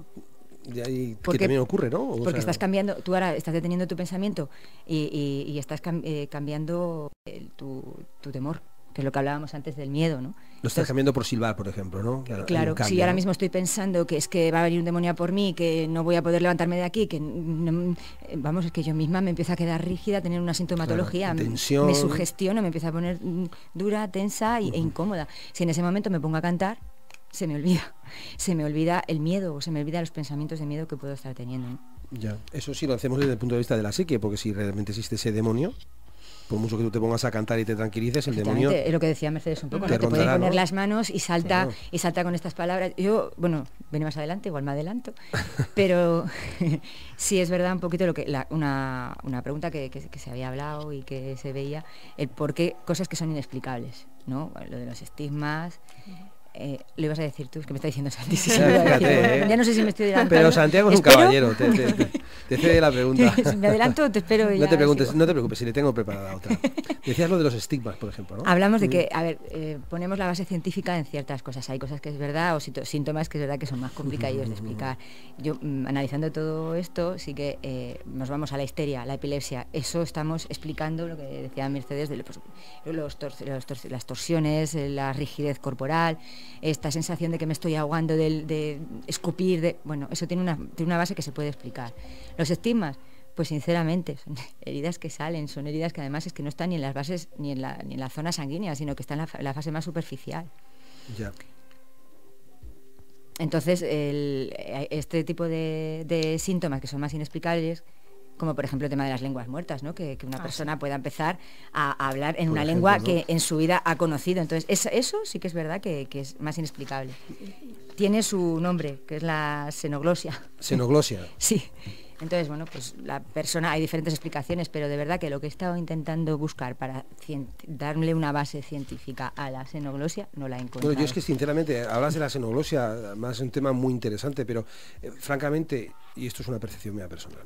H: y ahí que también ocurre, ¿no?
J: Porque estás cambiando, tú ahora estás deteniendo tu pensamiento y estás cambiando tu temor, que es lo que hablábamos antes del miedo, ¿no?
H: Lo estás cambiando por silbar, por ejemplo, ¿no?
J: Claro, si ahora mismo estoy pensando que es que va a venir un demonio a por mí, que no voy a poder levantarme de aquí, que vamos, es que yo misma me empiezo a quedar rígida, a tener una sintomatología,
H: tensión,
J: me sugestiono, me empiezo a poner dura, tensa e incómoda. Si en ese momento me pongo a cantar, se me olvida el miedo, o se me olvidan los pensamientos de miedo que puedo estar teniendo, ¿no?
H: Ya, eso sí lo hacemos desde el punto de vista de la psique, porque si realmente existe ese demonio, por mucho que tú te pongas a cantar y te tranquilices, el demonio...
J: Es lo que decía Mercedes un poco, ¿no? Te puede poner las manos y salta con estas palabras. Yo, bueno, viene más adelante, igual me adelanto, pero sí es verdad un poquito lo que una pregunta que se había hablado y que se veía, el por qué cosas que son inexplicables, ¿no? Lo de los estigmas... lo ibas a decir tú, es que me está diciendo Santi. Ya no sé si me estoy adelantando.
H: Pero Santiago es un caballero, te cede la pregunta.
J: ¿Me adelanto o te espero?
H: No te preocupes, si le tengo preparada otra. Decías lo de los estigmas, por ejemplo, ¿no?
J: Hablamos de que, a ver, ponemos la base científica en ciertas cosas. Hay cosas que es verdad o síntomas que es verdad que son más complicados de explicar. Yo, analizando todo esto, sí que nos vamos a la histeria, la epilepsia. Eso estamos explicando lo que decía Mercedes, de las torsiones, la rigidez corporal, esta sensación de que me estoy ahogando, de escupir, bueno, eso tiene una base que se puede explicar. Los estigmas, pues sinceramente, son heridas que salen, son heridas que además es que no están ni en las bases ni en la zona sanguínea, sino que están en la fase más superficial.
H: Ya.
J: Entonces, este tipo de síntomas que son más inexplicables, como por ejemplo el tema de las lenguas muertas, ¿no? Que una persona pueda empezar a hablar en una lengua, ¿no?, que en su vida ha conocido. Entonces, eso sí que es verdad que es más inexplicable. Tiene su nombre, que es la xenoglosia.
H: ¿Xenoglosia?
J: Sí. Entonces, bueno, pues la persona, hay diferentes explicaciones, pero de verdad que lo que he estado intentando buscar para darle una base científica a la xenoglosia no la he encontrado.
H: Bueno, yo es que sinceramente, hablas de la xenoglosia, además es un tema muy interesante, pero francamente, y esto es una percepción mía personal,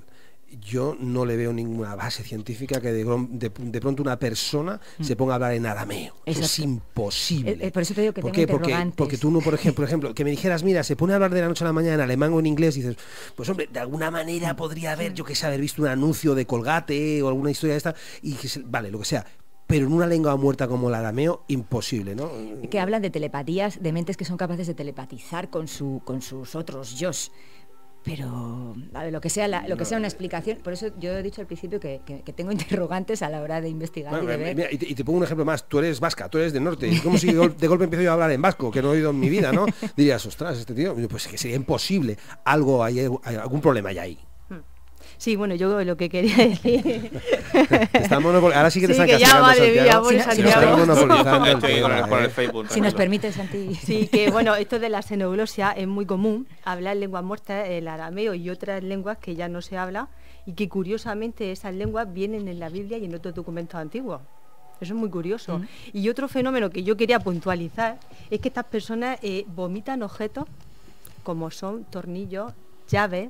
H: yo no le veo ninguna base científica que de pronto una persona se ponga a hablar en arameo. Eso es imposible.
J: Por eso te digo que
H: ¿Por
J: tengo
H: qué?
J: interrogantes.
H: Porque tú no, por ejemplo, que me dijeras, mira, se pone a hablar de la noche a la mañana en alemán o en inglés, y dices, pues hombre, de alguna manera podría haber, yo que sé, haber visto un anuncio de Colgate o alguna historia de esta, y que vale, lo que sea. Pero en una lengua muerta como el arameo, imposible, ¿no?
J: Que hablan de telepatías, de mentes que son capaces de telepatizar con sus otros yos. Pero a ver, lo que sea una explicación, por eso yo he dicho al principio que tengo interrogantes a la hora de investigar, bueno, y de ver.
H: Mira, y te pongo un ejemplo más. Tú eres vasca, tú eres del norte, y como si de golpe empiezo yo a hablar en vasco, que no he oído en mi vida, ¿no? Dirías, ostras, este tío, pues que sería imposible. Algún problema hay ahí.
I: Sí, bueno, yo lo que quería decir...
H: Ahora sí que te están
I: que
H: castigando,
I: madre
H: Santiago.
I: Mía,
J: Santiago. Si nos permite, Santi.
I: Sí, que bueno, esto de la xenoglosia es muy común, hablar lenguas muertas, el arameo y otras lenguas que ya no se habla, y que curiosamente esas lenguas vienen en la Biblia y en otros documentos antiguos. Eso es muy curioso. Y otro fenómeno que yo quería puntualizar es que estas personas vomitan objetos como son tornillos, llaves,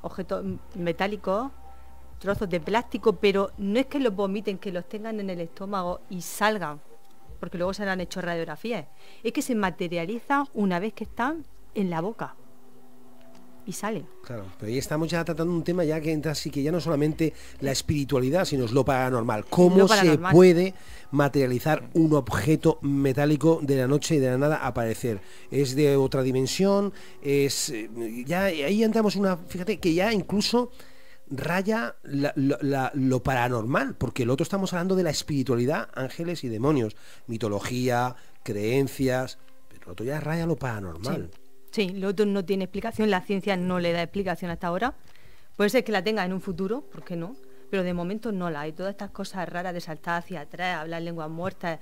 I: objetos metálicos, trozos de plástico, pero no es que los vomiten, que los tengan en el estómago y salgan, porque luego se le han hecho radiografías, es que se materializan una vez que están en la boca y salen.
H: Claro, pero ahí estamos ya tratando un tema ya que entra así, que ya no solamente la espiritualidad, sino es lo paranormal. ¿Cómo se puede materializar un objeto metálico de la noche y de la nada aparecer? ¿Es de otra dimensión? Ya ahí entramos fíjate que ya incluso raya lo paranormal, porque el otro estamos hablando de la espiritualidad, ángeles y demonios, mitología, creencias, pero el otro ya raya lo paranormal.
I: Sí, lo otro no tiene explicación, la ciencia no le da explicación hasta ahora. Puede ser que la tenga en un futuro, ¿por qué no? Pero de momento no la hay. Todas estas cosas raras de saltar hacia atrás, hablar lenguas muertas,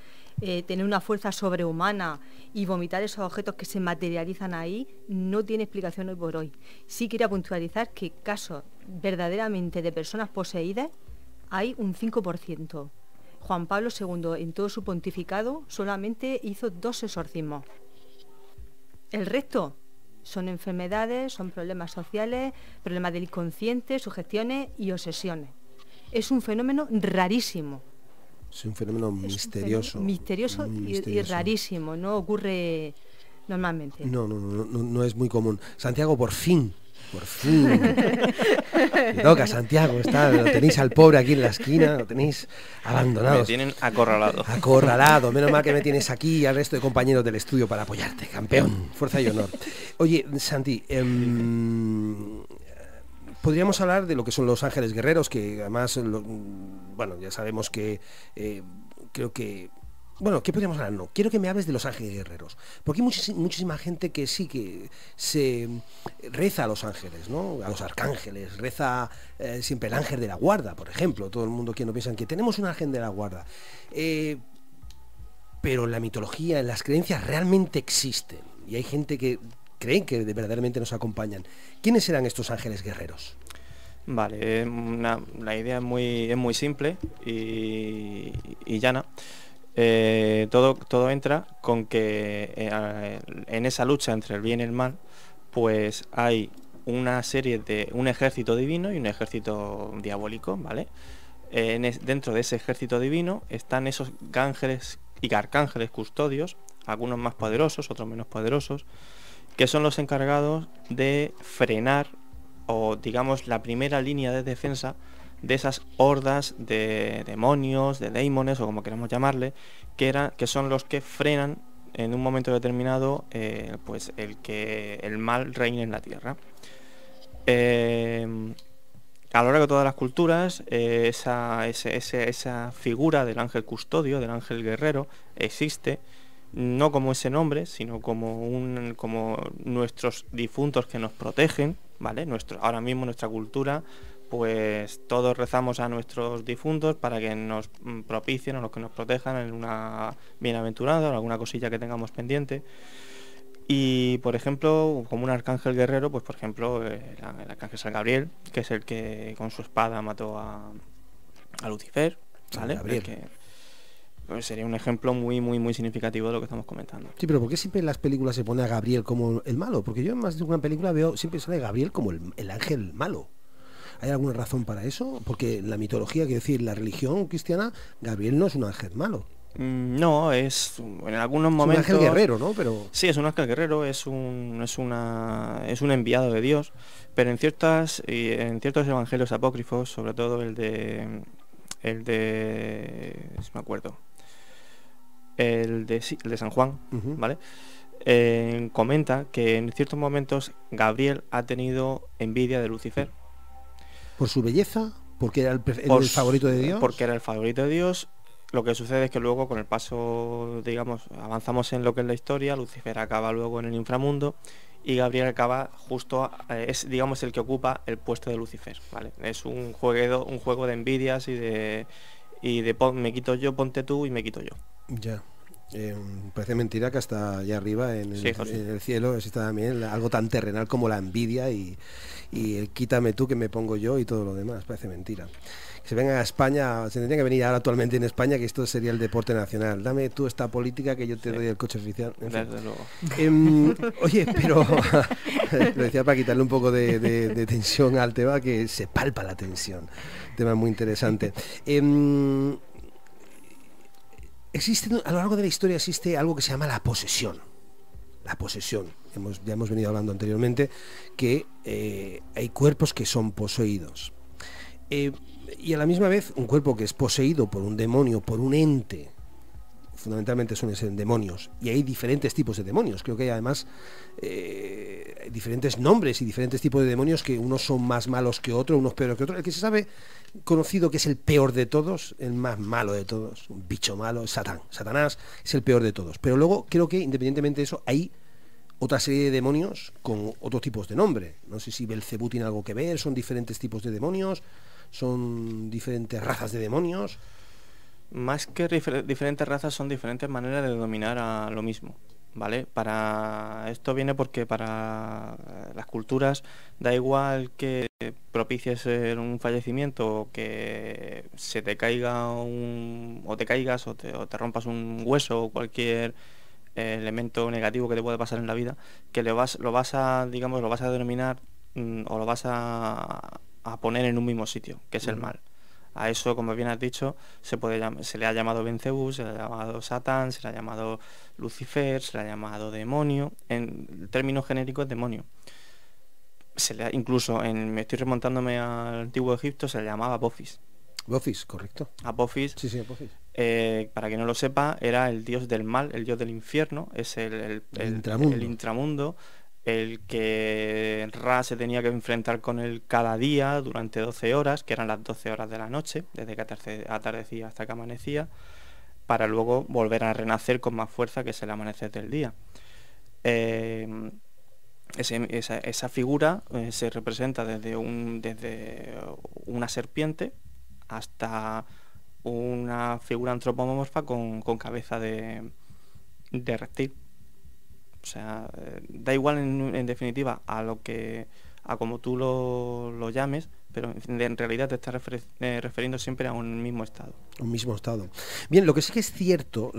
I: tener una fuerza sobrehumana y vomitar esos objetos que se materializan ahí, no tiene explicación hoy por hoy. Sí quería puntualizar que casos verdaderamente de personas poseídas hay un 5%. Juan Pablo II, en todo su pontificado, solamente hizo 2 exorcismos. El resto son enfermedades, son problemas sociales, problemas del inconsciente, sugestiones y obsesiones. Es un fenómeno rarísimo.
H: Es un fenómeno misterioso.
I: Misterioso y rarísimo, no ocurre normalmente.
H: No es muy común. Santiago, por fin. Me toca, Santiago, lo tenéis al pobre aquí en la esquina, lo tenéis abandonado.
K: Me tienen acorralado.
H: Acorralado, menos mal que me tienes aquí y al resto de compañeros del estudio para apoyarte, campeón, fuerza y honor. Oye, Santi, podríamos hablar de lo que son los ángeles guerreros, que además, bueno, ya sabemos que creo que... Bueno, ¿qué podríamos hablar? No, quiero que me hables de los ángeles guerreros, porque hay muchísima gente que sí que se reza a los ángeles, ¿no? A los arcángeles, reza siempre el ángel de la guarda, por ejemplo. Todo el mundo que no piensa que tenemos un ángel de la guarda. Pero en la mitología, en las creencias, realmente existen. Y hay gente que creen que verdaderamente nos acompañan. ¿Quiénes serán estos ángeles guerreros?
K: Vale, la idea es muy simple y llana. Todo entra con que en esa lucha entre el bien y el mal, pues hay un ejército divino y un ejército diabólico, ¿vale? Dentro de ese ejército divino están esos ángeles y arcángeles custodios, algunos más poderosos, otros menos poderosos, que son los encargados de frenar, o digamos la primera línea de defensa de esas hordas de demonios, de daimones, o como queramos llamarle, que son los que frenan en un momento determinado pues el mal reine en la tierra. A lo largo de todas las culturas, esa figura del ángel custodio, del ángel guerrero, existe, no como ese nombre, sino como nuestros difuntos que nos protegen, ¿vale? Ahora mismo nuestra cultura pues todos rezamos a nuestros difuntos para que nos propicien o los que nos protejan en una bienaventuranza o alguna cosilla que tengamos pendiente. Y por ejemplo, como un arcángel guerrero, pues por ejemplo el arcángel San Gabriel, que es el que con su espada mató a Lucifer, ¿vale? Pues sería un ejemplo muy significativo de lo que estamos comentando.
H: Sí, pero ¿por qué siempre en las películas se pone a Gabriel como el malo? Porque yo en más de una película veo siempre sale Gabriel como el ángel malo. ¿Hay alguna razón para eso? Porque en la mitología, quiero decir, la religión cristiana, Gabriel no es un ángel malo.
K: No, en algunos momentos...
H: Es un ángel guerrero, ¿no? Pero...
K: Sí, es un ángel guerrero, es un enviado de Dios, pero en ciertos evangelios apócrifos, sobre todo el de si me acuerdo, el de San Juan, ¿vale? Comenta que en ciertos momentos Gabriel ha tenido envidia de Lucifer.
H: ¿Por su belleza? ¿Porque era el favorito de Dios?
K: Porque era el favorito de Dios. Lo que sucede es que luego con el paso, digamos, avanzamos en lo que es la historia, Lucifer acaba luego en el inframundo y Gabriel acaba justo, es digamos el que ocupa el puesto de Lucifer, ¿vale? Es un juego de envidias y de me quito yo, ponte tú y me quito yo.
H: Ya. Parece mentira que hasta allá arriba en el cielo exista también algo tan terrenal como la envidia y el quítame tú que me pongo yo y todo lo demás. Parece mentira. Que se vengan a España, se tendría que venir ahora actualmente en España, que esto sería el deporte nacional. Dame tú esta política que yo te doy el coche oficial. En fin.
K: Desde luego.
H: Oye, pero lo decía para quitarle un poco de tensión al tema, que se palpa la tensión. Tema muy interesante. Existe, a lo largo de la historia existe algo que se llama la posesión. La posesión. Ya hemos venido hablando anteriormente que hay cuerpos que son poseídos. Y a la misma vez un cuerpo que es poseído por un demonio, por un ente, fundamentalmente suelen ser demonios, y hay diferentes tipos de demonios. Creo que hay además diferentes nombres y diferentes tipos de demonios, que unos son más malos que otros, unos peores que otros. El que se sabe conocido que es el peor de todos, el más malo de todos, un bicho malo, es Satanás es el peor de todos. Pero luego creo que independientemente de eso hay otra serie de demonios con otros tipos de nombre. No sé si Belcebú tiene algo que ver, son diferentes tipos de demonios, son diferentes razas de demonios.
K: Más que diferentes razas, son diferentes maneras de dominar a lo mismo, ¿vale? Esto viene porque para las culturas da igual que propicies un fallecimiento o que se te caiga o te caigas o te rompas un hueso o cualquier elemento negativo que te puede pasar en la vida, que lo vas a denominar o lo vas a poner en un mismo sitio, que es el mal. A eso, como bien has dicho, se le ha llamado Belcebú, se le ha llamado Satán, se le ha llamado Lucifer, se le ha llamado demonio. En el término genérico es demonio. Incluso me estoy remontándome al antiguo Egipto, se le llamaba Apophis.
H: Apophis, correcto.
K: Apophis.
H: Sí, Apophis.
K: Para quien no lo sepa, era el dios del mal, el dios del infierno, es el intramundo, el que Ra se tenía que enfrentar con él cada día durante 12 horas, que eran las 12 horas de la noche, desde que atardecía hasta que amanecía, para luego volver a renacer con más fuerza, que es el amanecer del día. Esa figura se representa desde una serpiente hasta una figura antropomorfa con cabeza de reptil. O sea, da igual en definitiva a como tú lo llames, pero en realidad te estás refiriendo siempre a un mismo estado.
H: Un mismo estado. Bien, lo que sí que es cierto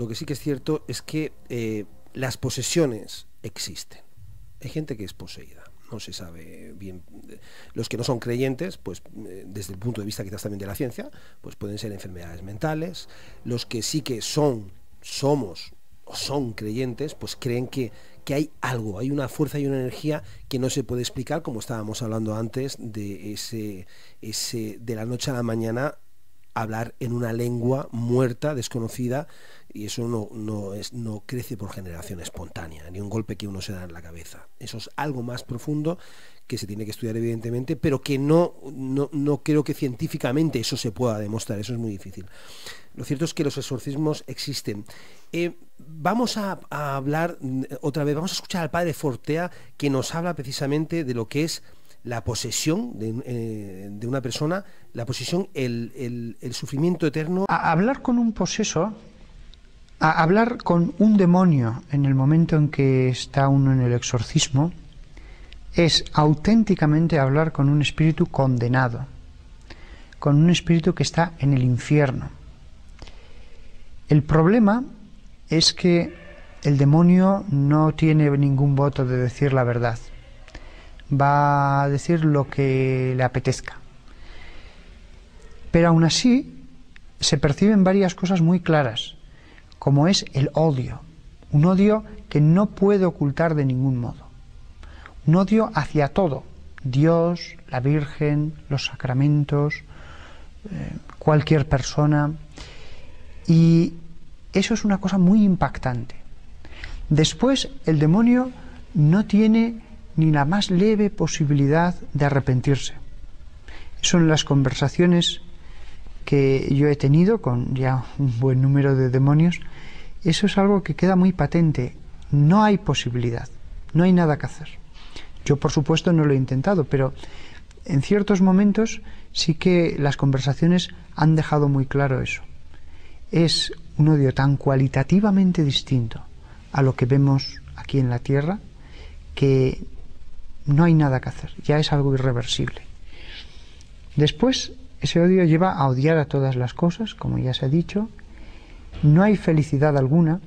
H: es que las posesiones existen. Hay gente que es poseída. No se sabe bien. Los que no son creyentes, pues desde el punto de vista quizás también de la ciencia, pues pueden ser enfermedades mentales. Los que sí que somos o son creyentes, pues creen que hay algo, hay una fuerza y una energía que no se puede explicar, como estábamos hablando antes de ese de la noche a la mañana hablar en una lengua muerta, desconocida, y eso no crece por generación espontánea, ni un golpe que uno se da en la cabeza. Eso es algo más profundo que se tiene que estudiar evidentemente, pero que no creo que científicamente eso se pueda demostrar, eso es muy difícil. Lo cierto es que los exorcismos existen. Vamos a hablar otra vez, vamos a escuchar al padre Fortea, que nos habla precisamente de lo que es la posesión de una persona, la posesión, el sufrimiento eterno.
O: Hablar con un poseso, hablar con un demonio en el momento en que está uno en el exorcismo, es auténticamente hablar con un espíritu condenado, con un espíritu que está en el infierno. El problema es que el demonio no tiene ningún voto de decir la verdad. Va a decir lo que le apetezca. Pero aún así se perciben varias cosas muy claras, como es el odio, un odio que no puede ocultar de ningún modo. Un odio hacia todo, Dios, la Virgen, los sacramentos, cualquier persona. Y eso es una cosa muy impactante. Después, el demonio no tiene ni la más leve posibilidad de arrepentirse. Son las conversaciones que yo he tenido con ya un buen número de demonios. Eso es algo que queda muy patente. No hay posibilidad, no hay nada que hacer. Yo, por supuesto, no lo he intentado, pero en ciertos momentos sí que las conversaciones han dejado muy claro eso. Es un odio tan cualitativamente distinto a lo que vemos aquí en la tierra que no hay nada que hacer, ya es algo irreversible. Después, ese odio lleva a odiar a todas las cosas, como ya se ha dicho. No hay felicidad alguna.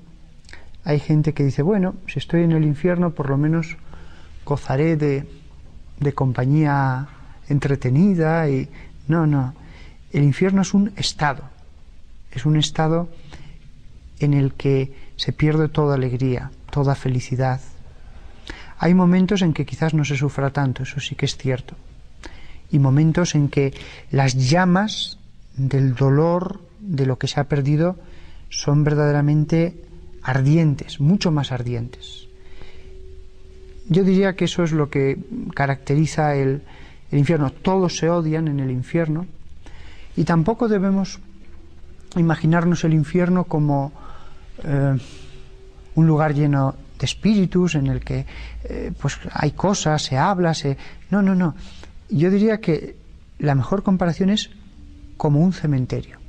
O: Hay gente que dice, bueno, si estoy en el infierno, por lo menos gozaré de compañía entretenida. Y no, el infierno es un estado en el que se pierde toda alegría, toda felicidad. Hay momentos en que quizás no se sufra tanto, eso sí que es cierto, y momentos en que las llamas del dolor, de lo que se ha perdido, son verdaderamente ardientes, mucho más ardientes. Yo diría que eso es lo que caracteriza el infierno. Todos se odian en el infierno, y tampoco debemos imaginarnos el infierno como un lugar lleno de espíritus en el que pues hay cosas, se habla, No. Yo diría que la mejor comparación es como un cementerio.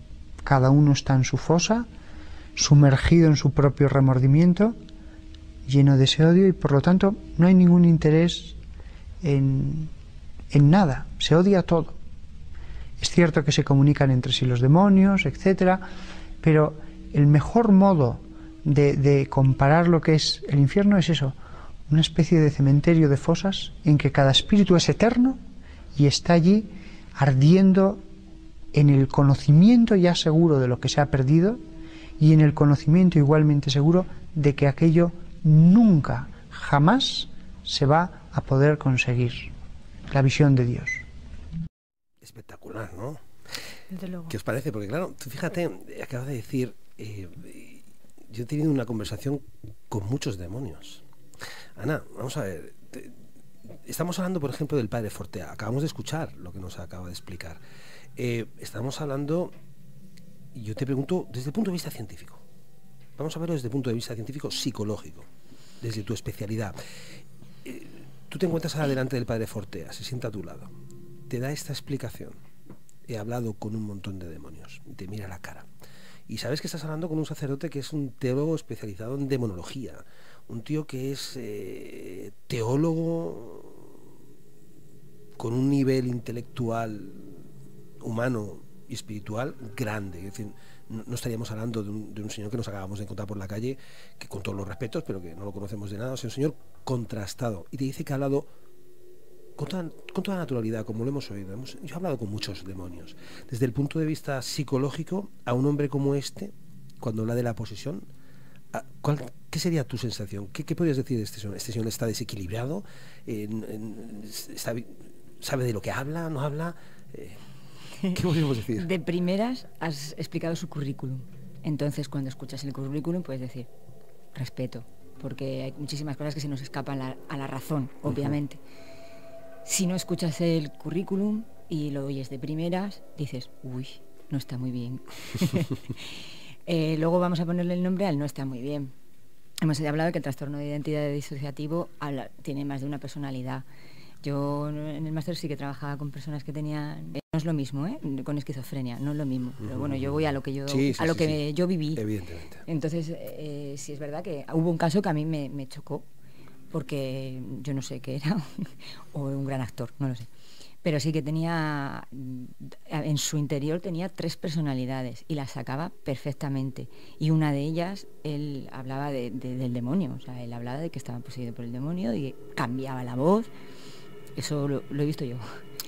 O: Cada uno está en su fosa, sumergido en su propio remordimiento, lleno de ese odio, y por lo tanto no hay ningún interés en nada. Se odia todo. Es cierto que se comunican entre sí los demonios, etcétera, pero el mejor modo de comparar lo que es el infierno es eso, una especie de cementerio de fosas en que cada espíritu es eterno y está allí ardiendo en el conocimiento ya seguro de lo que se ha perdido y en el conocimiento igualmente seguro de que aquello nunca, jamás se va a poder conseguir. La visión de Dios.
H: Espectacular, ¿no?
I: Desde luego.
H: ¿Qué os parece? Porque claro, tú fíjate, acabas de decir, yo he tenido una conversación con muchos demonios. Ana, vamos a ver, estamos hablando, por ejemplo, del padre Fortea. Acabamos de escuchar lo que nos acaba de explicar. Estamos hablando, y yo te pregunto, desde el punto de vista científico. Vamos a verlo desde el punto de vista científico psicológico, desde tu especialidad. Tú te encuentras ahora delante del padre Fortea, se sienta a tu lado, te da esta explicación. He hablado con un montón de demonios, te mira a la cara. Y sabes que estás hablando con un sacerdote que es un teólogo especializado en demonología, un tío que es teólogo con un nivel intelectual, humano y espiritual grande. Es decir, no estaríamos hablando de un señor que nos acabamos de encontrar por la calle, que con todos los respetos, pero que no lo conocemos de nada, es un señor contrastado. Y te dice que ha hablado con toda naturalidad, como lo hemos oído. Yo he hablado con muchos demonios. Desde el punto de vista psicológico, a un hombre como este, cuando habla de la posesión, ¿qué sería tu sensación? ¿Qué podrías decir de este señor? ¿Este señor está desequilibrado? ¿Sabe de lo que habla? ¿No habla? ¿Qué podríamos decir?
J: De primeras has explicado su currículum. Entonces, cuando escuchas el currículum, puedes decir respeto, porque hay muchísimas cosas que se nos escapan a la razón, obviamente. Si no escuchas el currículum y lo oyes de primeras, dices, uy, no está muy bien. Luego vamos a ponerle el nombre al no está muy bien. Hemos hablado de que el trastorno de identidad disociativo tiene más de una personalidad. Yo en el máster sí que trabajaba con personas que tenían... No es lo mismo, con esquizofrenia, no es lo mismo. Pero bueno, yo voy a lo que yo, yo viví.
H: Evidentemente.
J: Entonces, sí es verdad que hubo un caso que a mí me chocó, porque yo no sé qué era, o un gran actor, no lo sé. Pero sí que tenía, en su interior tenía 3 personalidades y las sacaba perfectamente. Y una de ellas, él hablaba del demonio, o sea, él hablaba de que estaba poseído por el demonio y cambiaba la voz. Eso lo he visto yo.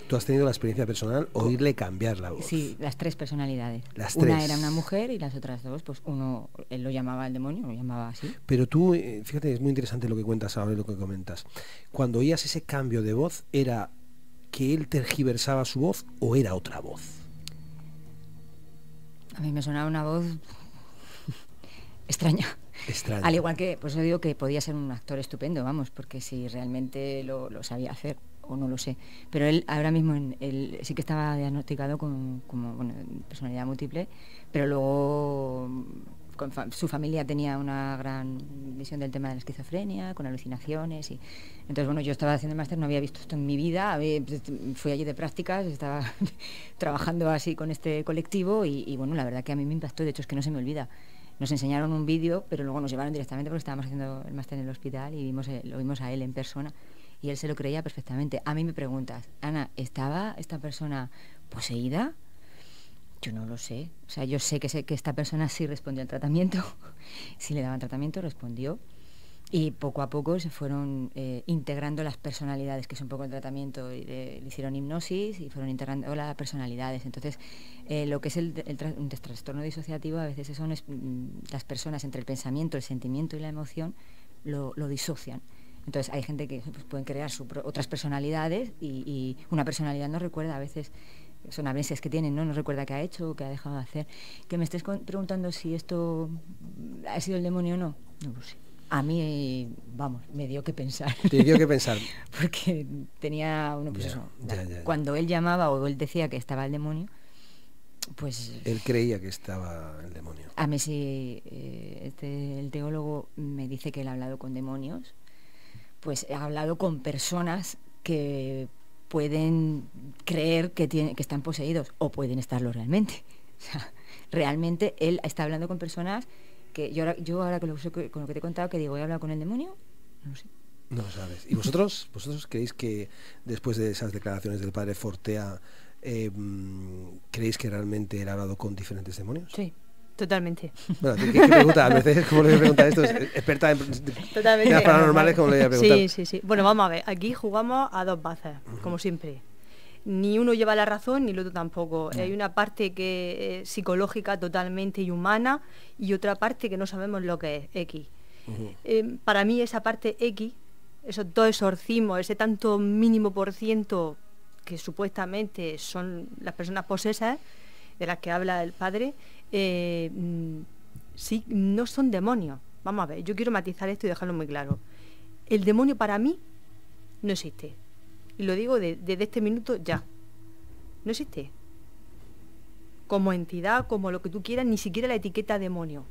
H: ¿Tú has tenido la experiencia personal oírle cambiar la voz?
J: Sí, las 3 personalidades.
H: Las
J: una
H: 3.
J: era una mujer y las otras 2, pues uno, él lo llamaba el demonio, lo llamaba así.
H: Pero tú, fíjate, es muy interesante lo que cuentas ahora y lo que comentas. Cuando oías ese cambio de voz, ¿era que él tergiversaba su voz o era otra voz?
J: A mí me sonaba una voz extraña. Al igual que, pues yo digo que podía ser un actor estupendo, vamos, porque si realmente lo sabía hacer, o no lo sé. Pero él ahora mismo él sí que estaba diagnosticado como personalidad múltiple, pero luego su familia tenía una gran visión del tema de la esquizofrenia, con alucinaciones, y entonces bueno, yo estaba haciendo el máster, no había visto esto en mi vida, fui allí de prácticas, estaba trabajando así con este colectivo y bueno, la verdad que a mí me impactó, de hecho es que no se me olvida. Nos enseñaron un vídeo, pero luego nos llevaron directamente porque estábamos haciendo el máster en el hospital y lo vimos a él en persona y él se lo creía perfectamente. A mí me preguntas, Ana, ¿estaba esta persona poseída? Yo no lo sé. O sea, yo sé que esta persona sí respondió al tratamiento, sí le daban tratamiento, respondió. Y poco a poco se fueron integrando las personalidades, que es un poco el tratamiento, y le hicieron hipnosis y fueron integrando las personalidades. Entonces, lo que es un trastorno disociativo, a veces son las personas entre el pensamiento, el sentimiento y la emoción, lo disocian. Entonces, hay gente que pues, pueden crear otras personalidades y una personalidad no recuerda, a veces son amnesias que tienen, no recuerda qué ha hecho o qué ha dejado de hacer. Que me estés preguntando si esto ha sido el demonio o no, no lo sé. A mí, vamos, me dio que pensar.
H: Te dio que pensar.
J: Porque tenía uno, pues cuando él llamaba o él decía que estaba el demonio, pues...
H: Él creía que estaba el demonio.
J: A mí sí, el teólogo me dice que él ha hablado con demonios, pues ha hablado con personas que pueden creer que están poseídos o pueden estarlo realmente. O sea, realmente él está hablando con personas... que yo ahora con lo que te he contado, que digo, ¿he hablado con el demonio? No lo sé.
H: No lo sabes. ¿Y vosotros creéis que después de esas declaraciones del padre Fortea, creéis que realmente él ha hablado con diferentes demonios?
I: Sí, totalmente.
H: Bueno, ¿qué pregunta? A veces, ¿cómo le voy a preguntar esto? Es experta en temas paranormales, ¿cómo le voy a preguntar?
I: Sí. Bueno, vamos a ver. Aquí jugamos a 2 bazas, como siempre. Ni uno lleva la razón ni el otro tampoco. Hay una parte que es psicológica totalmente y humana y otra parte que no sabemos lo que es, X. Para mí esa parte X, esos 2 exorcismos, ese tanto mínimo % que supuestamente son las personas posesas, de las que habla el padre, sí, no son demonios. Vamos a ver, yo quiero matizar esto y dejarlo muy claro. El demonio para mí no existe. Y lo digo desde este minuto ya. No existe. Como entidad, como lo que tú quieras, ni siquiera la etiqueta demonio.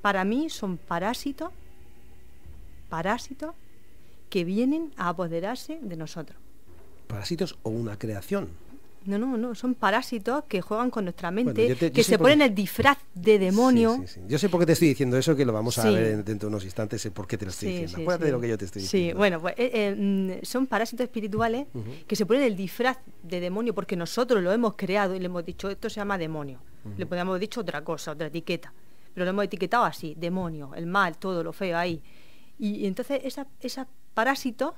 I: Para mí son parásitos que vienen a apoderarse de nosotros.
H: ¿Parásitos o una creación?
I: No, son parásitos que juegan con nuestra mente, que se ponen el disfraz de demonio.
H: Sí. Yo sé por qué te estoy diciendo eso, que lo vamos a ver dentro de unos instantes, sé por qué te lo estoy diciendo. Acuérdate de lo que yo te estoy diciendo.
I: Sí, bueno, pues son parásitos espirituales que se ponen el disfraz de demonio porque nosotros lo hemos creado y le hemos dicho, esto se llama demonio. Le podríamos haber dicho otra cosa, otra etiqueta, pero lo hemos etiquetado así, demonio, el mal, todo lo feo ahí. Y entonces esa parásitos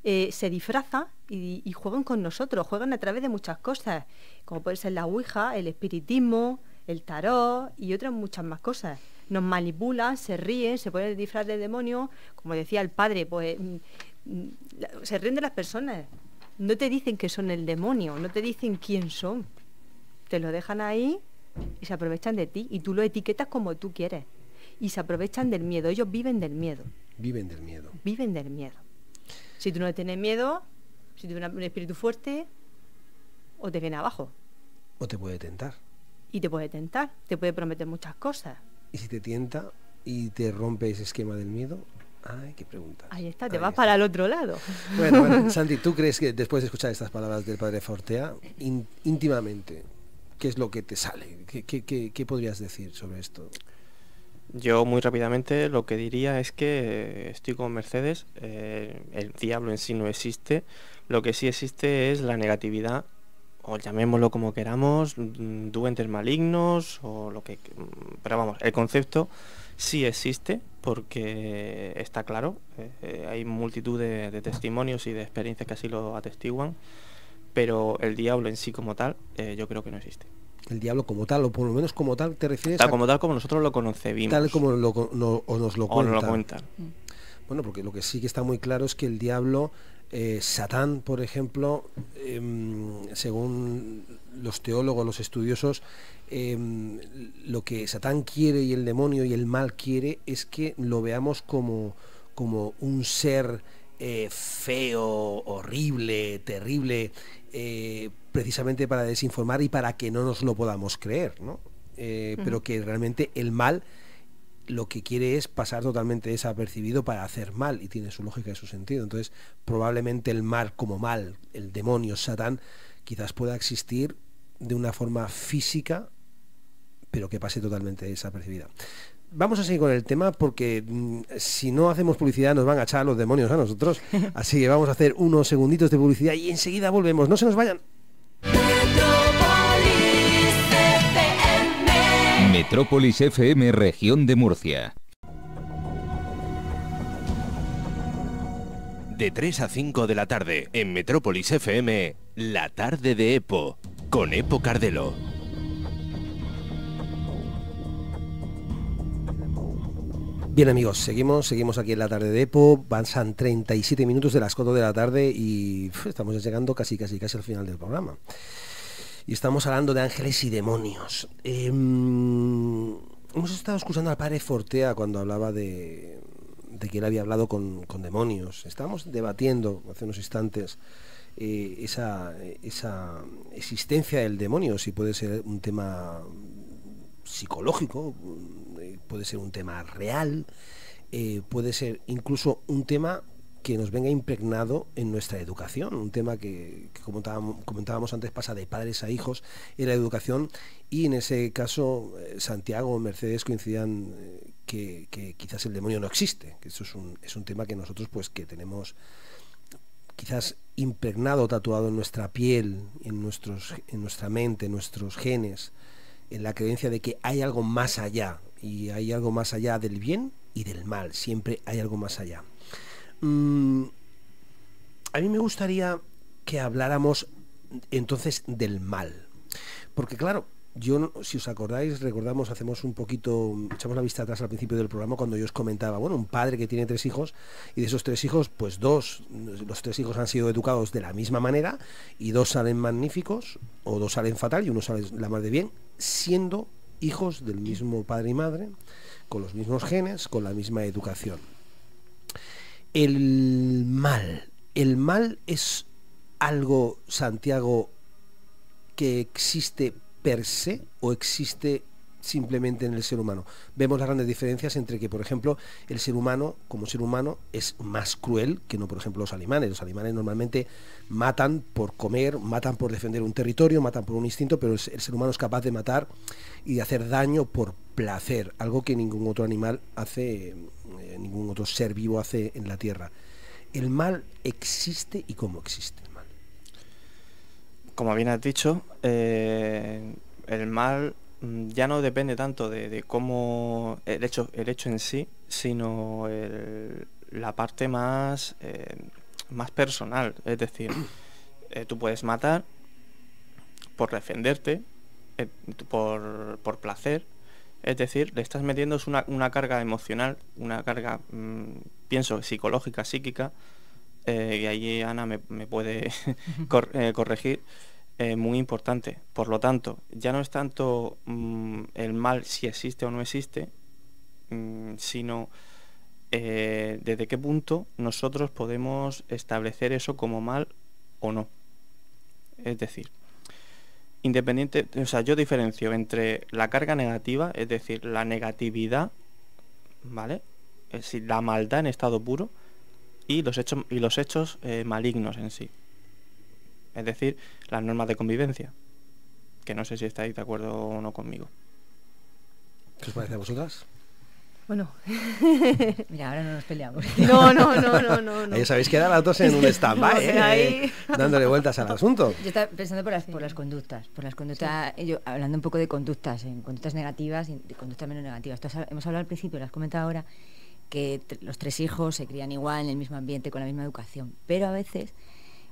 I: se disfrazan y juegan con nosotros, juegan a través de muchas cosas, como puede ser la ouija, el espiritismo, el tarot y otras muchas más cosas. Nos manipulan, se ríen, se ponen el disfraz de demonio, como decía el padre, pues se ríen de las personas, no te dicen que son el demonio, no te dicen quién son, te lo dejan ahí y se aprovechan de ti y tú lo etiquetas como tú quieres y se aprovechan del miedo, ellos viven del miedo.
H: Viven del miedo.
I: Si tú no tienes miedo, si tú tienes un espíritu fuerte, o te viene abajo.
H: O te puede tentar.
I: Y te puede tentar, te puede prometer muchas cosas.
H: ¿Y si te tienta y te rompe ese esquema del miedo? Ay, qué pregunta.
I: Ahí está, te vas para el otro lado.
H: Bueno, Santi, ¿tú crees que después de escuchar estas palabras del padre Fortea, íntimamente, qué es lo que te sale? ¿Qué podrías decir sobre esto?
K: Yo muy rápidamente lo que diría es que estoy con Mercedes, el diablo en sí no existe, lo que sí existe es la negatividad, o llamémoslo como queramos, duendes malignos, o lo que... Pero vamos, el concepto sí existe, porque está claro, hay multitud de testimonios y de experiencias que así lo atestiguan, pero el diablo en sí como tal, yo creo que no existe.
H: El diablo como tal, o por lo menos como tal, ¿te refieres
K: tal como nosotros lo concebimos?
H: Tal como nos lo cuentan.
K: Mm.
H: Bueno, porque lo que sí que está muy claro es que el diablo, Satán, por ejemplo, según los teólogos, los estudiosos, lo que Satán quiere y el demonio y el mal quiere es que lo veamos como un ser feo, horrible, terrible, precisamente para desinformar y para que no nos lo podamos creer, ¿no? Pero que realmente el mal lo que quiere es pasar totalmente desapercibido para hacer mal, y tiene su lógica y su sentido. Entonces, probablemente el mal como mal, el demonio, Satán, quizás pueda existir de una forma física, pero que pase totalmente desapercibida. Vamos a seguir con el tema porque si no hacemos publicidad nos van a echar los demonios a nosotros. Así que vamos a hacer unos segunditos de publicidad y enseguida volvemos. No se nos vayan.
L: Metrópolis FM, región de Murcia.
C: De 3 a 5 de la tarde, en Metrópolis FM, La Tarde de Epo, con Epo Cardelo.
H: Bien, amigos, seguimos aquí en La Tarde de Epo. Pasan 37 minutos de las 4 de la tarde y estamos ya llegando casi al final del programa. Y estamos hablando de ángeles y demonios. Hemos estado escuchando al padre Fortea cuando hablaba de que él había hablado con demonios. Estábamos debatiendo hace unos instantes esa existencia del demonio, si puede ser un tema psicológico, puede ser un tema real, puede ser incluso un tema que nos venga impregnado en nuestra educación, un tema que comentábamos antes, pasa de padres a hijos en la educación, y en ese caso Santiago o Mercedes coincidían que quizás el demonio no existe, que eso es un tema que nosotros pues que tenemos quizás impregnado, tatuado en nuestra piel, en nuestra mente, en nuestros genes, en la creencia de que hay algo más allá, y hay algo más allá del bien y del mal, siempre hay algo más allá. A mí me gustaría que habláramos entonces del mal, porque claro, yo, si os acordáis, recordamos, echamos la vista atrás al principio del programa cuando yo os comentaba, bueno, un padre que tiene 3 hijos, y de esos 3 hijos, pues los 3 hijos han sido educados de la misma manera, y 2 salen magníficos, o 2 salen fatal, y uno sale la mar de bien, siendo hijos del mismo padre y madre, con los mismos genes, con la misma educación. El mal es algo, Santiago, que existe per se o existe simplemente en el ser humano. Vemos las grandes diferencias entre que, por ejemplo, el ser humano, como ser humano, es más cruel que no, por ejemplo, los animales. Los animales normalmente matan por comer, matan por defender un territorio, matan por un instinto, pero el ser humano es capaz de matar y de hacer daño por placer, algo que ningún otro animal hace, ningún otro ser vivo hace en la Tierra. ¿El mal existe y cómo existe el mal?
K: Como bien has dicho, el mal ya no depende tanto de cómo el hecho en sí, sino la parte más personal. Es decir, tú puedes matar por defenderte, por placer. Es decir, le estás metiendo una carga emocional, una carga, pienso, psicológica, psíquica, y allí Ana me puede corregir, muy importante. Por lo tanto, ya no es tanto el mal si existe o no existe, sino desde qué punto nosotros podemos establecer eso como mal o no. Es decir, yo diferencio entre la carga negativa, es decir, la negatividad, ¿vale? es decir, la maldad en estado puro y los hechos malignos en sí. Es decir, las normas de convivencia, que no sé si estáis de acuerdo o no conmigo.
H: ¿Qué os parece a vosotras?
I: Bueno,
J: mira, ahora no nos peleamos.
I: No.
H: Ya sabéis que eran las dos en un stand-by, dándole vueltas al asunto.
J: Yo estaba pensando por las conductas. Sí. Yo, hablando un poco de conductas, en conductas negativas y de conductas menos negativas. Hemos hablado al principio, lo has comentado ahora, que los 3 hijos se crían igual, en el mismo ambiente, con la misma educación. Pero a veces,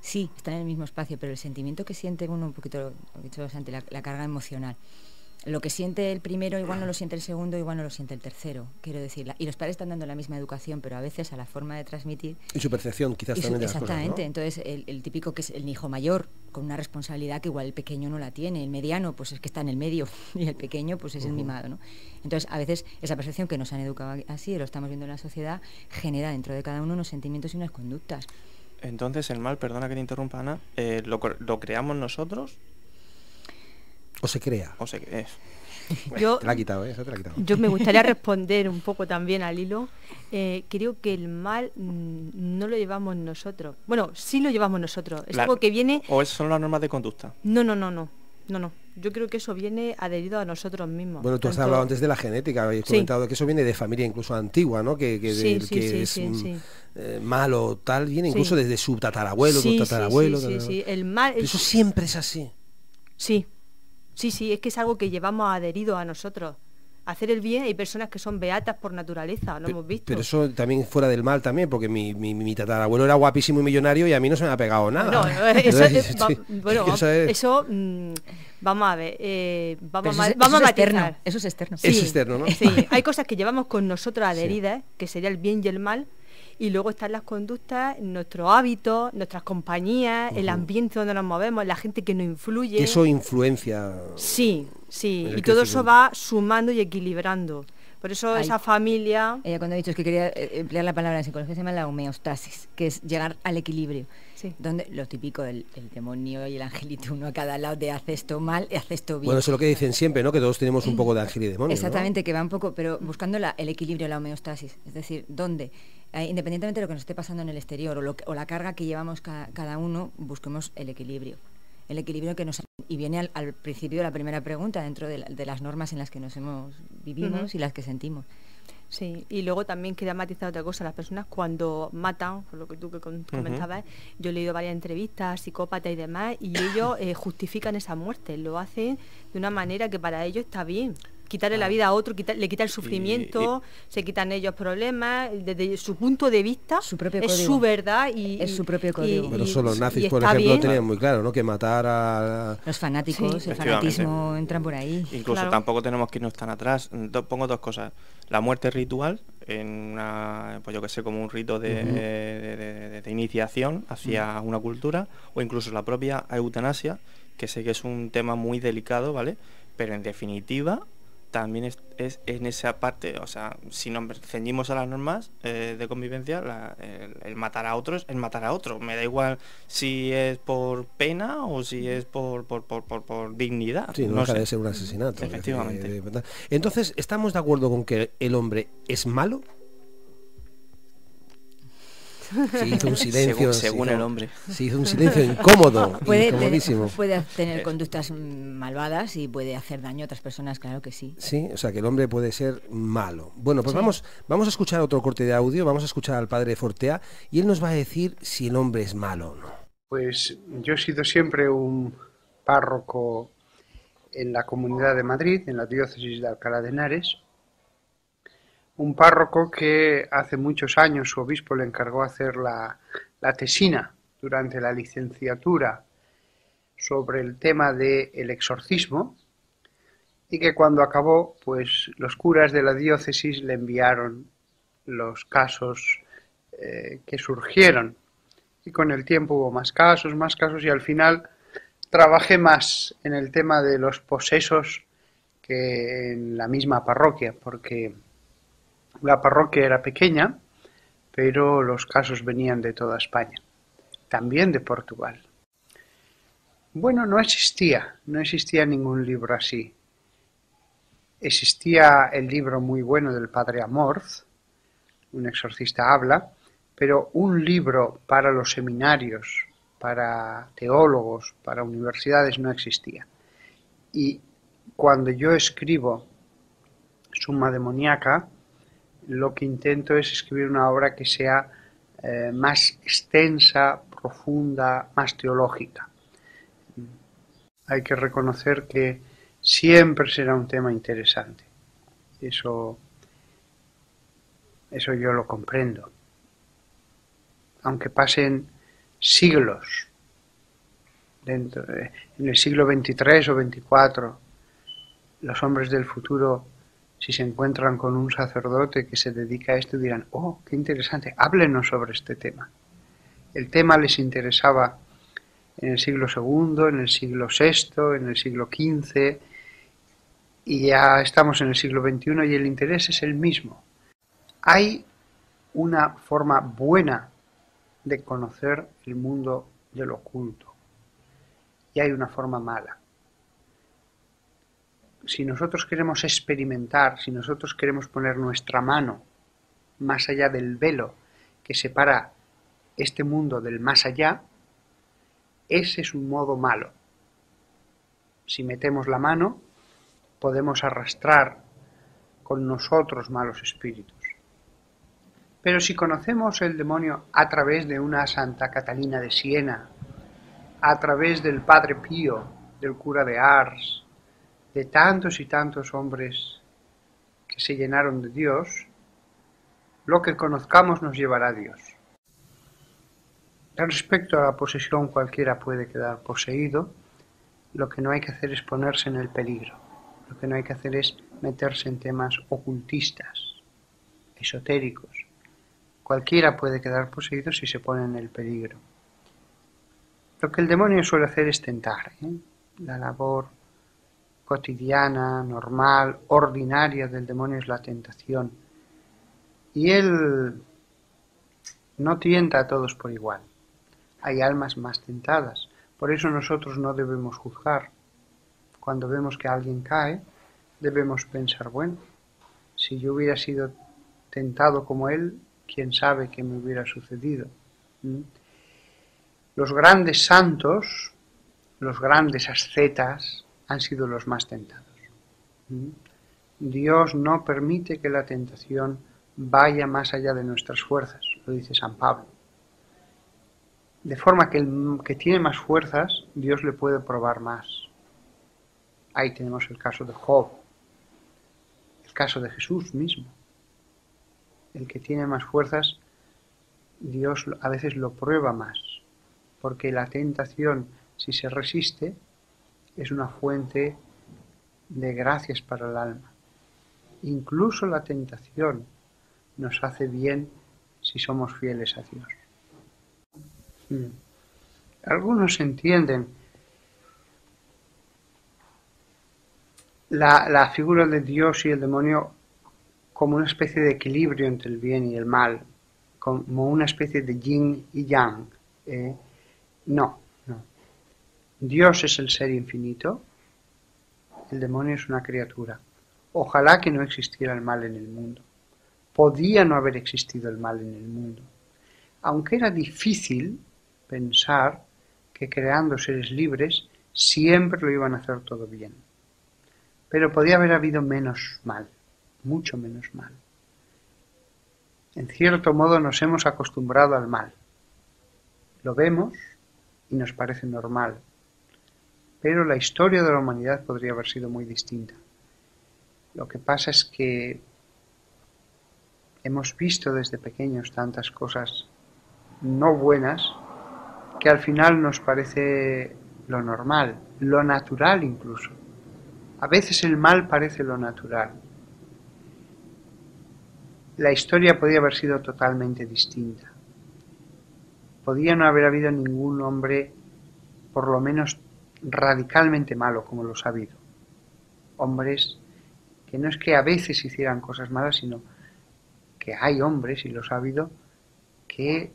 J: sí, están en el mismo espacio, pero el sentimiento que siente uno, un poquito, lo que he dicho bastante, la carga emocional. Lo que siente el primero igual no lo siente el segundo, igual no lo siente el tercero, quiero decir. Y los padres están dando la misma educación, pero a veces a la forma de transmitir...
H: Y su percepción quizás también de las cosas, ¿no?
J: Exactamente, entonces el típico que es el hijo mayor, con una responsabilidad que igual el pequeño no la tiene, el mediano pues es que está en el medio y el pequeño pues es el mimado, ¿no? Entonces a veces esa percepción que nos han educado así, lo estamos viendo en la sociedad, genera dentro de cada uno unos sentimientos y unas conductas.
K: Entonces el mal, perdona que te interrumpa, Ana, ¿lo creamos nosotros?
H: ¿O se crea?
K: ¿O se crea?
H: Te la ha quitado, ¿eh? Eso te la ha quitado.
I: Yo me gustaría responder un poco también al hilo. Creo que el mal no lo llevamos nosotros. Bueno, sí lo llevamos nosotros. Es algo que viene...
K: ¿O son las normas de conducta?
I: No. Yo creo que eso viene adherido a nosotros mismos.
H: Bueno, tú has hablado antes de la genética, habéis comentado que eso viene de familia incluso antigua, ¿no? Que es malo, tal, viene incluso desde su tatarabuelo, tu tatarabuelo.
I: Sí. El mal...
H: Eso siempre es así.
I: Sí, es que es algo que llevamos adherido a nosotros. Hacer el bien, hay personas que son beatas por naturaleza, lo hemos visto.
H: Pero eso también fuera del mal también, porque mi tatarabuelo era guapísimo y millonario y a mí no se me ha pegado nada.
I: Eso vamos a ver, vamos a
J: matizar. Eso es externo.
H: Sí, es externo, ¿no?
I: Sí, hay cosas que llevamos con nosotros adheridas, que sería el bien y el mal, y luego están las conductas, nuestros hábitos, nuestras compañías, el ambiente donde nos movemos, la gente que nos influye.
H: Eso influencia.
I: Sí, y todo eso va sumando y equilibrando. Por eso esa familia...
J: Ella cuando ha dicho, es que quería emplear la palabra en psicología, se llama la homeostasis, que es llegar al equilibrio. Sí. Donde lo típico, el demonio y el angelito, uno a cada lado de hace esto mal y hace esto bien.
H: Bueno, eso es lo que dicen siempre, ¿no? Que todos tenemos un poco de ángel y demonio.
J: Exactamente,
H: ¿no?
J: Que va un poco, pero buscando el equilibrio, la homeostasis. Es decir, ¿dónde? Independientemente de lo que nos esté pasando en el exterior o la carga que llevamos cada uno, busquemos el equilibrio. El equilibrio que nos... Y viene al principio de la primera pregunta, dentro de las normas en las que vivimos y las que sentimos.
I: Sí, y luego también quería matizar otra cosa. Las personas cuando matan, por lo que tú comentabas, yo he leído varias entrevistas, psicópatas y demás, y ellos justifican esa muerte, lo hacen de una manera que para ellos está bien. Quitarle la vida a otro, le quita el sufrimiento, se quitan ellos problemas, desde su punto de vista,
J: su propio
I: es
J: código.
I: Su verdad y
J: es su propio código.
H: Pero eso los nazis, por ejemplo, tenían muy claro, ¿no? Que matar a...
J: Los fanáticos, el fanatismo entran por ahí.
K: Incluso tampoco tenemos que irnos tan atrás. Pongo 2 cosas. La muerte ritual, en una, pues yo que sé, como un rito de iniciación hacia una cultura, o incluso la propia eutanasia, que sé que es un tema muy delicado, ¿vale? Pero en definitiva... también es en esa parte, o sea, si nos ceñimos a las normas de convivencia, el matar a otro es el matar a otro. Me da igual si es por pena o si es por dignidad.
H: Sí, no deja de ser un asesinato.
K: Efectivamente.
H: Entonces, ¿estamos de acuerdo con que el hombre es malo? Se hizo un silencio
K: según el hombre.
H: Se hizo un silencio incómodo, incomodísimo.
J: Puede tener conductas malvadas y puede hacer daño a otras personas, claro que sí.
H: Sí, o sea que el hombre puede ser malo. Bueno, pues vamos a escuchar otro corte de audio, vamos a escuchar al padre Fortea y él nos va a decir si el hombre es malo o no.
T: Pues yo he sido siempre un párroco en la Comunidad de Madrid, en la diócesis de Alcalá de Henares. Un párroco que hace muchos años su obispo le encargó hacer la tesina durante la licenciatura sobre el tema del exorcismo y que cuando acabó, pues los curas de la diócesis le enviaron los casos que surgieron y con el tiempo hubo más casos y al final trabajé más en el tema de los posesos que en la misma parroquia, porque la parroquia era pequeña, pero los casos venían de toda España, también de Portugal. Bueno, no existía ningún libro así. Existía el libro muy bueno del padre Amorth, un exorcista habla, pero un libro para los seminarios, para teólogos, para universidades no existía. Y cuando yo escribo Summa Demoniaca, lo que intento es escribir una obra que sea más extensa, profunda, más teológica. Hay que reconocer que siempre será un tema interesante. Eso yo lo comprendo. Aunque pasen siglos, en el siglo XXIII o XXIV, los hombres del futuro, si se encuentran con un sacerdote que se dedica a esto, dirán: oh, qué interesante, háblenos sobre este tema. El tema les interesaba en el siglo II, en el siglo VI, en el siglo XV, y ya estamos en el siglo XXI y el interés es el mismo. Hay una forma buena de conocer el mundo del oculto y hay una forma mala. Si nosotros queremos experimentar, si nosotros queremos poner nuestra mano más allá del velo que separa este mundo del más allá, ese es un modo malo. Si metemos la mano, podemos arrastrar con nosotros malos espíritus. Pero si conocemos el demonio a través de una Santa Catalina de Siena, a través del Padre Pío, del cura de Ars, de tantos y tantos hombres que se llenaron de Dios, lo que conozcamos nos llevará a Dios. Respecto a la posesión, cualquiera puede quedar poseído. Lo que no hay que hacer es ponerse en el peligro. Lo que no hay que hacer es meterse en temas ocultistas, esotéricos. Cualquiera puede quedar poseído si se pone en el peligro. Lo que el demonio suele hacer es tentar, La labor cotidiana, normal, ordinaria del demonio es la tentación. Y él no tienta a todos por igual. Hay almas más tentadas. Por eso nosotros no debemos juzgar. Cuando vemos que alguien cae, debemos pensar: bueno, si yo hubiera sido tentado como él, quién sabe qué me hubiera sucedido. Los grandes santos, los grandes ascetas, han sido los más tentados. Dios no permite que la tentación vaya más allá de nuestras fuerzas, lo dice San Pablo. De forma que el que tiene más fuerzas, Dios le puede probar más. Ahí tenemos el caso de Job, el caso de Jesús mismo. El que tiene más fuerzas, Dios a veces lo prueba más, porque la tentación, si se resiste, es una fuente de gracias para el alma. Incluso la tentación nos hace bien si somos fieles a Dios. Algunos entienden la figura de Dios y el demonio como una especie de equilibrio entre el bien y el mal, como una especie de yin y yang. No. Dios es el ser infinito, el demonio es una criatura. Ojalá que no existiera el mal en el mundo. Podía no haber existido el mal en el mundo. Aunque era difícil pensar que creando seres libres siempre lo iban a hacer todo bien. Pero podía haber habido menos mal, mucho menos mal. En cierto modo nos hemos acostumbrado al mal. Lo vemos y nos parece normal. Pero la historia de la humanidad podría haber sido muy distinta. Lo que pasa es que hemos visto desde pequeños tantas cosas no buenas que al final nos parece lo normal, lo natural incluso. A veces el mal parece lo natural. La historia podía haber sido totalmente distinta. Podía no haber habido ningún hombre, por lo menos radicalmente malo, como los ha habido. Hombres que no es que a veces hicieran cosas malas, sino que hay hombres, y los ha habido, que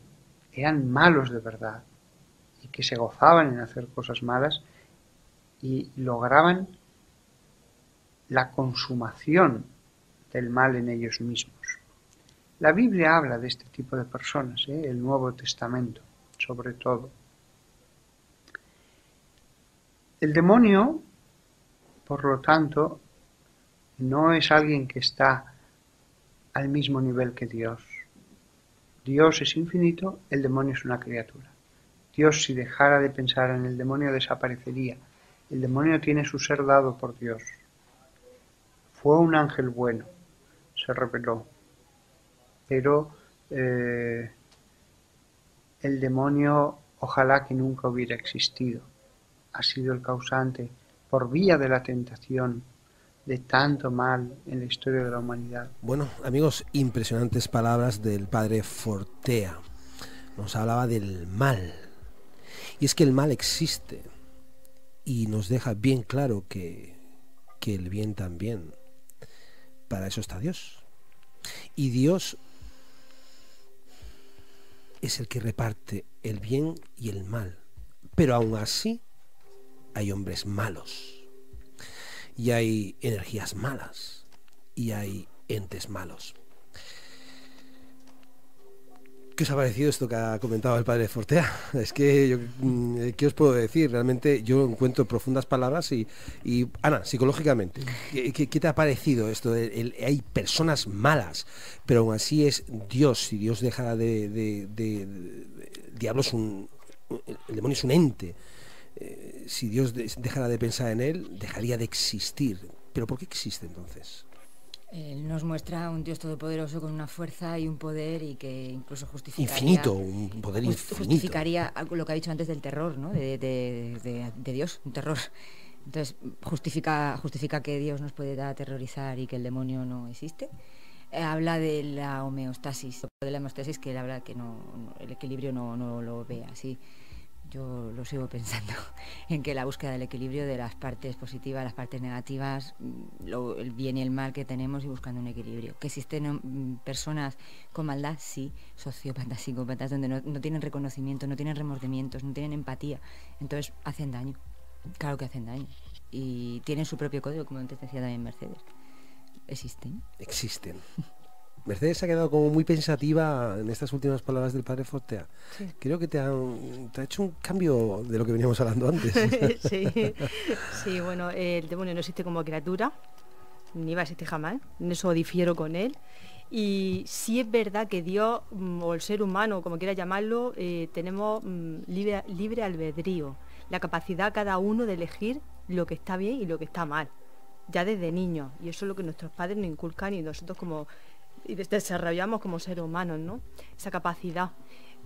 T: eran malos de verdad y que se gozaban en hacer cosas malas y lograban la consumación del mal en ellos mismos. La Biblia habla de este tipo de personas, el Nuevo Testamento, sobre todo. El demonio, por lo tanto, no es alguien que está al mismo nivel que Dios. Dios es infinito, el demonio es una criatura. Dios, si dejara de pensar en el demonio, desaparecería. El demonio tiene su ser dado por Dios. Fue un ángel bueno, se rebeló. Pero el demonio, ojalá que nunca hubiera existido. Ha sido el causante, por vía de la tentación, de tanto mal en la historia de la humanidad.
H: Bueno, amigos, impresionantes palabras del padre Fortea. Nos hablaba del mal. Y es que el mal existe y nos deja bien claro que el bien también. Para eso está Dios. Y Dios es el que reparte el bien y el mal. Pero aún así hay hombres malos. Y hay energías malas. Y hay entes malos. ¿Qué os ha parecido esto que ha comentado el padre Fortea? Es que yo, ¿qué os puedo decir? Realmente yo encuentro profundas palabras y Ana, psicológicamente, ¿qué te ha parecido esto? Hay personas malas, pero aún así es Dios. Si Dios dejara de diablo es el demonio es un ente. Si Dios dejara de pensar en él, dejaría de existir. ¿Pero por qué existe entonces?
J: Él nos muestra un Dios todopoderoso con una fuerza y un poder y que incluso justificaría...
H: Infinito, un poder infinito.
J: Justificaría algo, lo que ha dicho antes del terror, ¿no? De Dios, un terror. Entonces, justifica que Dios nos puede aterrorizar y que el demonio no existe. Habla de la homeostasis, que él habla que el equilibrio no lo ve así. Yo lo sigo pensando en que la búsqueda del equilibrio de las partes positivas, las partes negativas, el bien y el mal que tenemos y buscando un equilibrio. Que existen personas con maldad, sí, sociópatas, psicópatas, donde no tienen reconocimiento, no tienen remordimientos, no tienen empatía. Entonces hacen daño, claro que hacen daño. Y tienen su propio código, como antes decía también Mercedes. Existen.
H: Mercedes se ha quedado como muy pensativa en estas últimas palabras del padre Fortea.
I: Sí.
H: Creo que te ha hecho un cambio de lo que veníamos hablando antes.
I: Sí, bueno, el demonio no existe como criatura, ni va a existir jamás, en eso difiero con él. Y sí es verdad que Dios, o el ser humano, como quiera llamarlo, tenemos libre albedrío, la capacidad cada uno de elegir lo que está bien y lo que está mal, ya desde niños. Y eso es lo que nuestros padres nos inculcan y nosotros y desarrollamos como seres humanos, ¿no? Esa capacidad.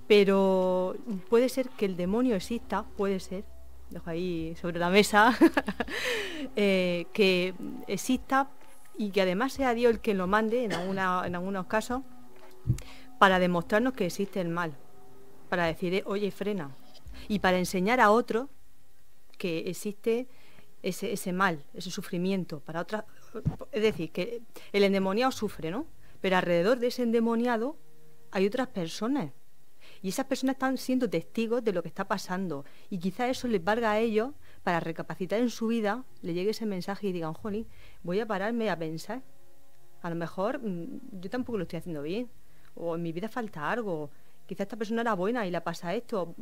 I: Pero puede ser que el demonio exista, puede ser, dejo ahí sobre la mesa, que exista y que además sea Dios el que lo mande en algunos casos para demostrarnos que existe el mal, para decir, oye, frena, y para enseñar a otros que existe ese mal, ese sufrimiento, para otras, es decir, que el endemoniado sufre, ¿no? Pero alrededor de ese endemoniado hay otras personas. Y esas personas están siendo testigos de lo que está pasando. Y quizá eso les valga a ellos para recapacitar en su vida, le llegue ese mensaje y digan, jolín, voy a pararme a pensar. A lo mejor yo tampoco lo estoy haciendo bien. O en mi vida falta algo. Quizá esta persona era buena y la pasa esto.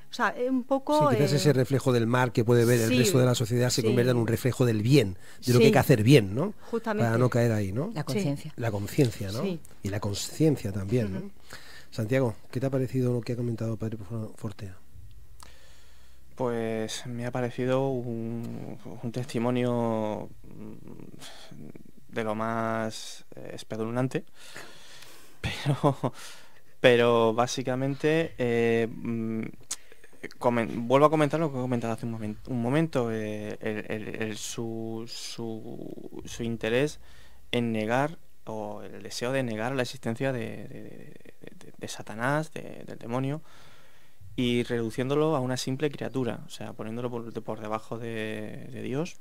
I: O sea, es un poco...
H: Sí, quizás ese reflejo del mal que puede ver el resto de la sociedad se convierta en un reflejo del bien, de lo que hay que hacer bien, ¿no?
I: Justamente.
H: Para no caer ahí, ¿no?
J: La conciencia.
H: La conciencia, ¿no?
I: Sí.
H: Y la conciencia también, ¿no? Santiago, ¿qué te ha parecido lo que ha comentado Padre Fortea?
K: Pues me ha parecido un testimonio de lo más espeluznante, pero básicamente vuelvo a comentar lo que he comentado hace un momento, su interés en negar, o el deseo de negar la existencia de Satanás, del demonio, y reduciéndolo a una simple criatura, o sea, poniéndolo por debajo de Dios,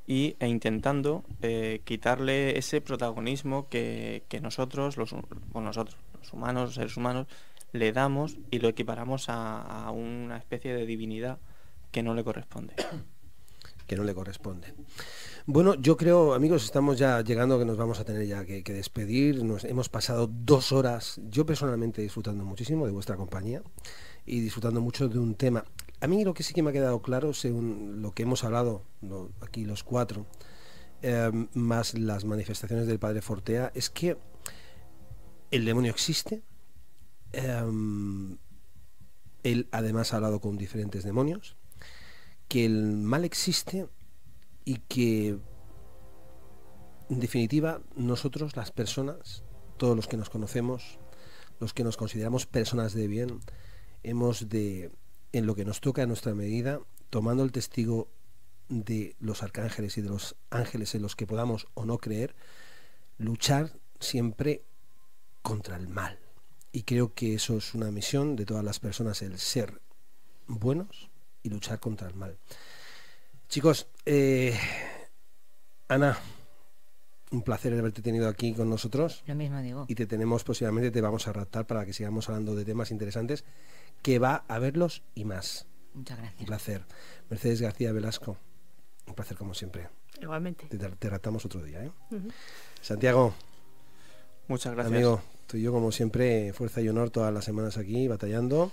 K: e intentando quitarle ese protagonismo que nosotros, los humanos, los seres humanos, le damos y lo equiparamos a una especie de divinidad que no le corresponde.
H: que no le corresponden. Bueno, yo creo, amigos, estamos ya llegando, que nos vamos a tener ya que despedir. Hemos pasado 2 horas, yo personalmente disfrutando muchísimo de vuestra compañía y disfrutando mucho de un tema. A mí lo que sí que me ha quedado claro, según lo que hemos hablado aquí los 4, más las manifestaciones del padre Fortea, es que el demonio existe. Él además ha hablado con diferentes demonios, que el mal existe y que, en definitiva, nosotros, las personas, todos los que nos conocemos, los que nos consideramos personas de bien, hemos de, en lo que nos toca, en nuestra medida, tomando el testigo de los arcángeles y de los ángeles en los que podamos o no creer, luchar siempre contra el mal. Y creo que eso es una misión de todas las personas, el ser buenos y luchar contra el mal. Chicos, Ana, un placer haberte tenido aquí con nosotros.
J: Lo mismo digo.
H: Y te tenemos, posiblemente te vamos a raptar para que sigamos hablando de temas interesantes, que va a haberlos y más.
J: Muchas gracias.
H: Un placer. Mercedes García Velasco, un placer como siempre.
I: Igualmente.
H: Te raptamos otro día, ¿eh? Santiago.
K: Muchas gracias.
H: Amigo, tú y yo, como siempre, fuerza y honor todas las semanas aquí, batallando.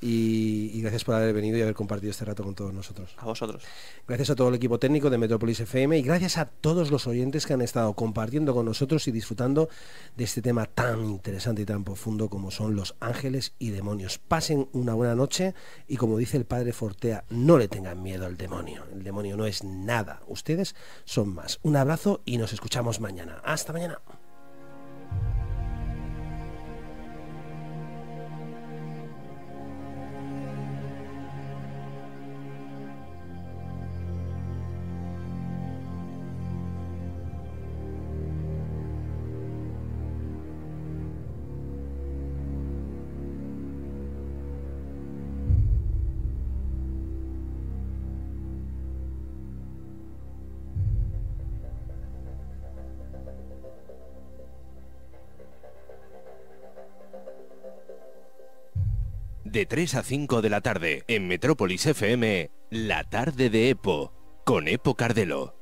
H: Y gracias por haber venido y haber compartido este rato con todos nosotros.
K: A vosotros.
H: Gracias a todo el equipo técnico de Metrópolis FM y gracias a todos los oyentes que han estado compartiendo con nosotros y disfrutando de este tema tan interesante y tan profundo como son los ángeles y demonios. Pasen una buena noche y, como dice el padre Fortea, no le tengan miedo al demonio. El demonio no es nada. Ustedes son más. Un abrazo y nos escuchamos mañana. Hasta mañana.
C: De 3 a 5 de la tarde, en Metrópolis FM, La Tarde de Epo, con Epo Cardelo.